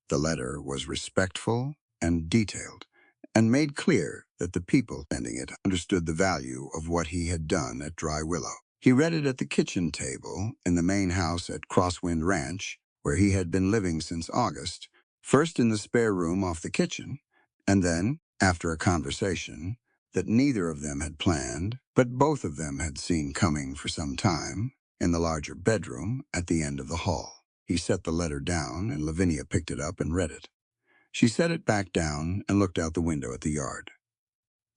The letter was respectful and detailed, and made clear that the people sending it understood the value of what he had done at Dry Willow. He read it at the kitchen table in the main house at Crosswind Ranch, where he had been living since August, first in the spare room off the kitchen, and then, after a conversation that neither of them had planned, but both of them had seen coming for some time, in the larger bedroom at the end of the hall. He set the letter down, and Lavinia picked it up and read it. She set it back down and looked out the window at the yard.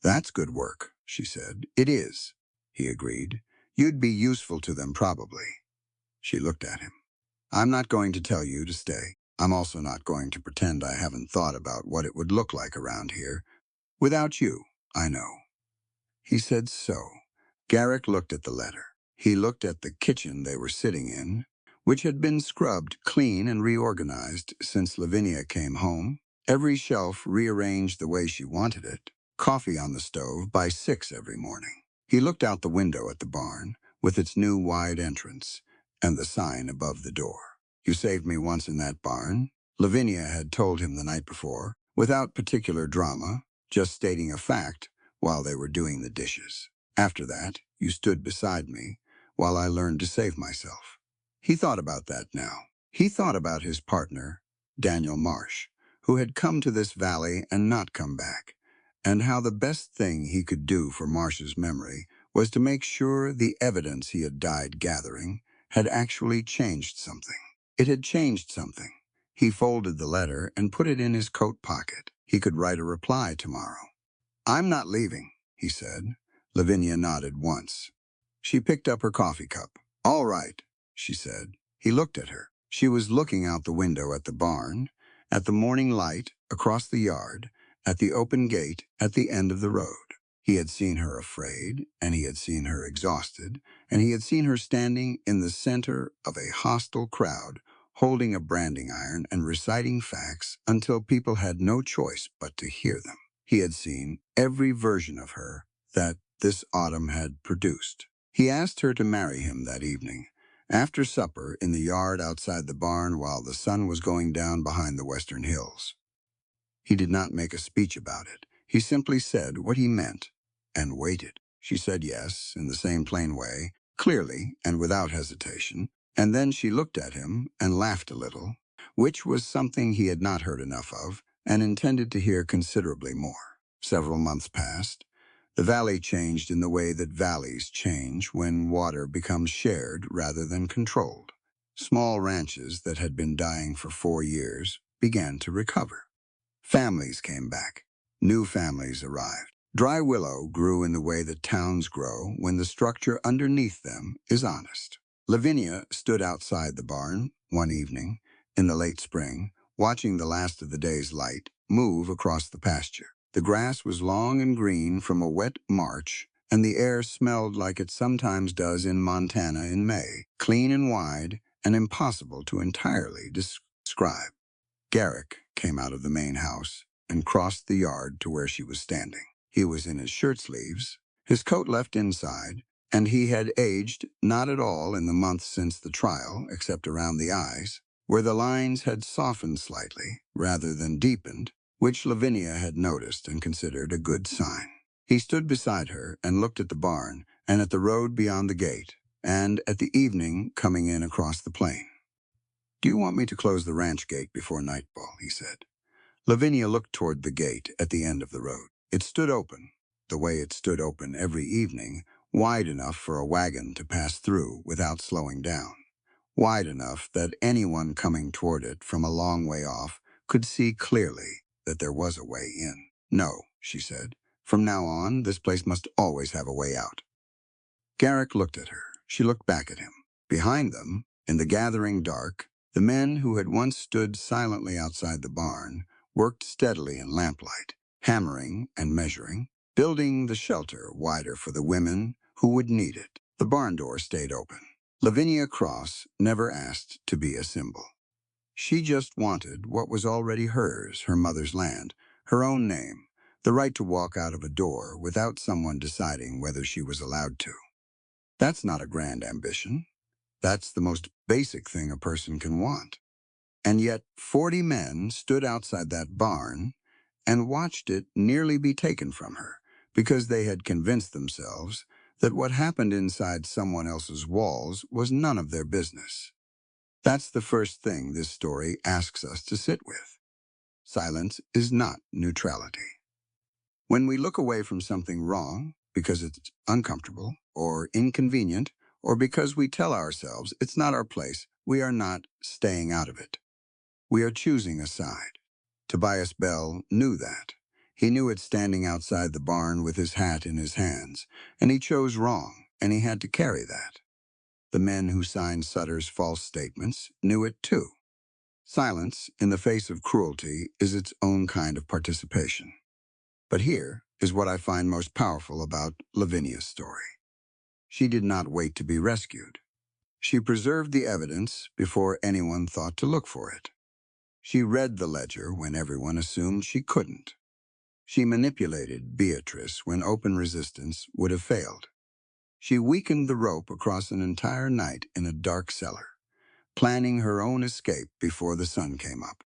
"That's good work," she said. "It is," he agreed. "You'd be useful to them, probably." She looked at him. "I'm not going to tell you to stay. I'm also not going to pretend I haven't thought about what it would look like around here. Without you, I know." He said so. Garrick looked at the letter. He looked at the kitchen they were sitting in, which had been scrubbed clean and reorganized since Lavinia came home, every shelf rearranged the way she wanted it, coffee on the stove by 6 every morning. He looked out the window at the barn, with its new wide entrance, and the sign above the door. "You saved me once in that barn," Lavinia had told him the night before, without particular drama, just stating a fact while they were doing the dishes. "After that, you stood beside me while I learned to save myself." He thought about that now. He thought about his partner, Daniel Marsh, who had come to this valley and not come back, and how the best thing he could do for Marsh's memory was to make sure the evidence he had died gathering had actually changed something. It had changed something. He folded the letter and put it in his coat pocket. He could write a reply tomorrow. "I'm not leaving," he said. Lavinia nodded once. She picked up her coffee cup. "All right," she said. He looked at her. She was looking out the window at the barn, at the morning light across the yard, at the open gate at the end of the road. He had seen her afraid, and he had seen her exhausted, and he had seen her standing in the center of a hostile crowd, holding a branding iron and reciting facts until people had no choice but to hear them. He had seen every version of her that this autumn had produced. He asked her to marry him that evening, after supper in the yard outside the barn while the sun was going down behind the western hills. He did not make a speech about it. He simply said what he meant and waited. She said yes in the same plain way, clearly and without hesitation, and then she looked at him and laughed a little, which was something he had not heard enough of and intended to hear considerably more. Several months passed. The valley changed in the way that valleys change when water becomes shared rather than controlled. Small ranches that had been dying for 4 years began to recover. Families came back. New families arrived. Dry Willow grew in the way that towns grow when the structure underneath them is honest. Lavinia stood outside the barn one evening in the late spring, watching the last of the day's light move across the pasture. The grass was long and green from a wet March, and the air smelled like it sometimes does in Montana in May, clean and wide and impossible to entirely describe. Garrick came out of the main house and crossed the yard to where she was standing. He was in his shirt sleeves, his coat left inside, and he had aged not at all in the months since the trial, except around the eyes, where the lines had softened slightly rather than deepened, which Lavinia had noticed and considered a good sign. He stood beside her and looked at the barn and at the road beyond the gate and at the evening coming in across the plain. "Do you want me to close the ranch gate before nightfall?" he said. Lavinia looked toward the gate at the end of the road. It stood open, the way it stood open every evening, wide enough for a wagon to pass through without slowing down, wide enough that anyone coming toward it from a long way off could see clearly that there was a way in. "No," she said. "From now on, this place must always have a way out." Garrick looked at her. She looked back at him. Behind them, in the gathering dark, the men who had once stood silently outside the barn worked steadily in lamplight, hammering and measuring, building the shelter wider for the women who would need it. The barn door stayed open. Lavinia Cross never asked to be a symbol. She just wanted what was already hers, her mother's land, her own name, the right to walk out of a door without someone deciding whether she was allowed to. That's not a grand ambition. That's the most basic thing a person can want. And yet 40 men stood outside that barn and watched it nearly be taken from her because they had convinced themselves that what happened inside someone else's walls was none of their business. That's the first thing this story asks us to sit with. Silence is not neutrality. When we look away from something wrong because it's uncomfortable or inconvenient, or because we tell ourselves it's not our place, we are not staying out of it. We are choosing a side. Tobias Bell knew that. He knew it standing outside the barn with his hat in his hands, and he chose wrong, and he had to carry that. The men who signed Sutter's false statements knew it too. Silence in the face of cruelty is its own kind of participation. But here is what I find most powerful about Lavinia's story. She did not wait to be rescued. She preserved the evidence before anyone thought to look for it. She read the ledger when everyone assumed she couldn't. She manipulated Beatrice when open resistance would have failed. She weakened the rope across an entire night in a dark cellar, planning her own escape before the sun came up.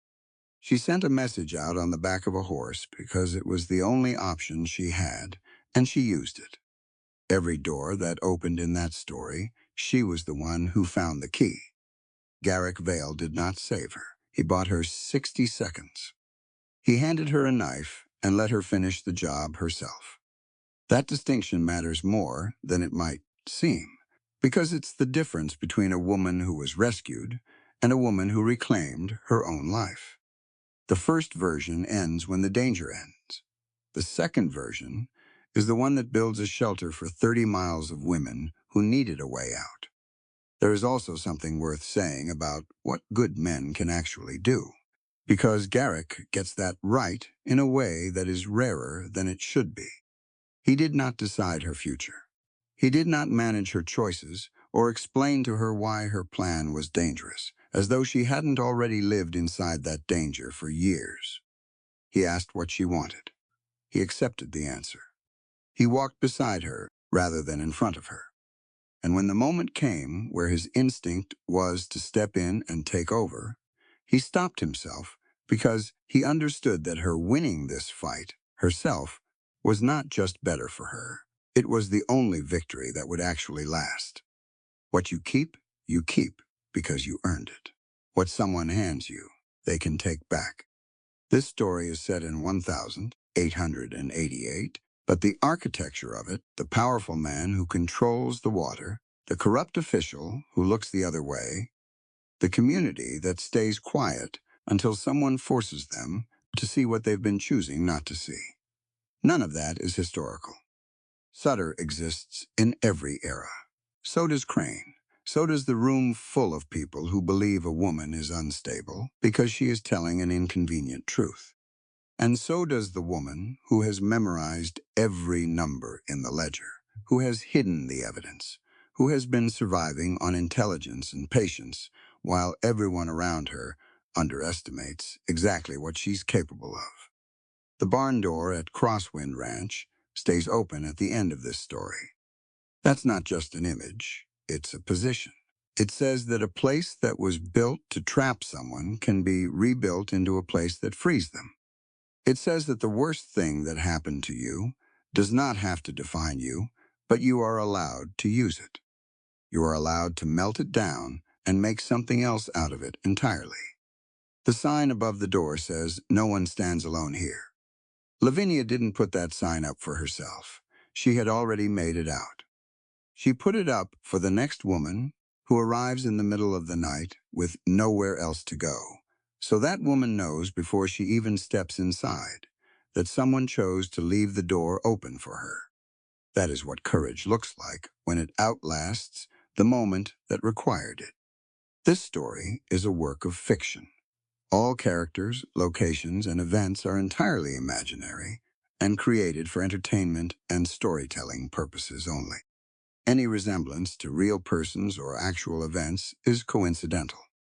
She sent a message out on the back of a horse because it was the only option she had, and she used it. Every door that opened in that story, she was the one who found the key. Garrick Vale did not save her. He bought her 60 seconds. He handed her a knife and let her finish the job herself. That distinction matters more than it might seem, because it's the difference between a woman who was rescued and a woman who reclaimed her own life. The first version ends when the danger ends. The second version is the one that builds a shelter for 30 miles of women who needed a way out. There is also something worth saying about what good men can actually do, because Garrick gets that right in a way that is rarer than it should be. He did not decide her future. He did not manage her choices or explain to her why her plan was dangerous, as though she hadn't already lived inside that danger for years. He asked what she wanted. He accepted the answer. He walked beside her rather than in front of her. And when the moment came where his instinct was to step in and take over, he stopped himself because he understood that her winning this fight herself was not just better for her. It was the only victory that would actually last. What you keep because you earned it. What someone hands you, they can take back. This story is set in 1888, but the architecture of it, the powerful man who controls the water, the corrupt official who looks the other way, the community that stays quiet until someone forces them to see what they've been choosing not to see. None of that is historical. Sutter exists in every era. So does Crane. So does the room full of people who believe a woman is unstable because she is telling an inconvenient truth. And so does the woman who has memorized every number in the ledger, who has hidden the evidence, who has been surviving on intelligence and patience while everyone around her underestimates exactly what she's capable of. The barn door at Crosswind Ranch stays open at the end of this story. That's not just an image, it's a position. It says that a place that was built to trap someone can be rebuilt into a place that frees them. It says that the worst thing that happened to you does not have to define you, but you are allowed to use it. You are allowed to melt it down and make something else out of it entirely. The sign above the door says, "No one stands alone here." Lavinia didn't put that sign up for herself. She had already made it out. She put it up for the next woman who arrives in the middle of the night with nowhere else to go. So that woman knows before she even steps inside that someone chose to leave the door open for her. That is what courage looks like when it outlasts the moment that required it. This story is a work of fiction. All characters, locations, and events are entirely imaginary and created for entertainment and storytelling purposes only. Any resemblance to real persons or actual events is coincidental.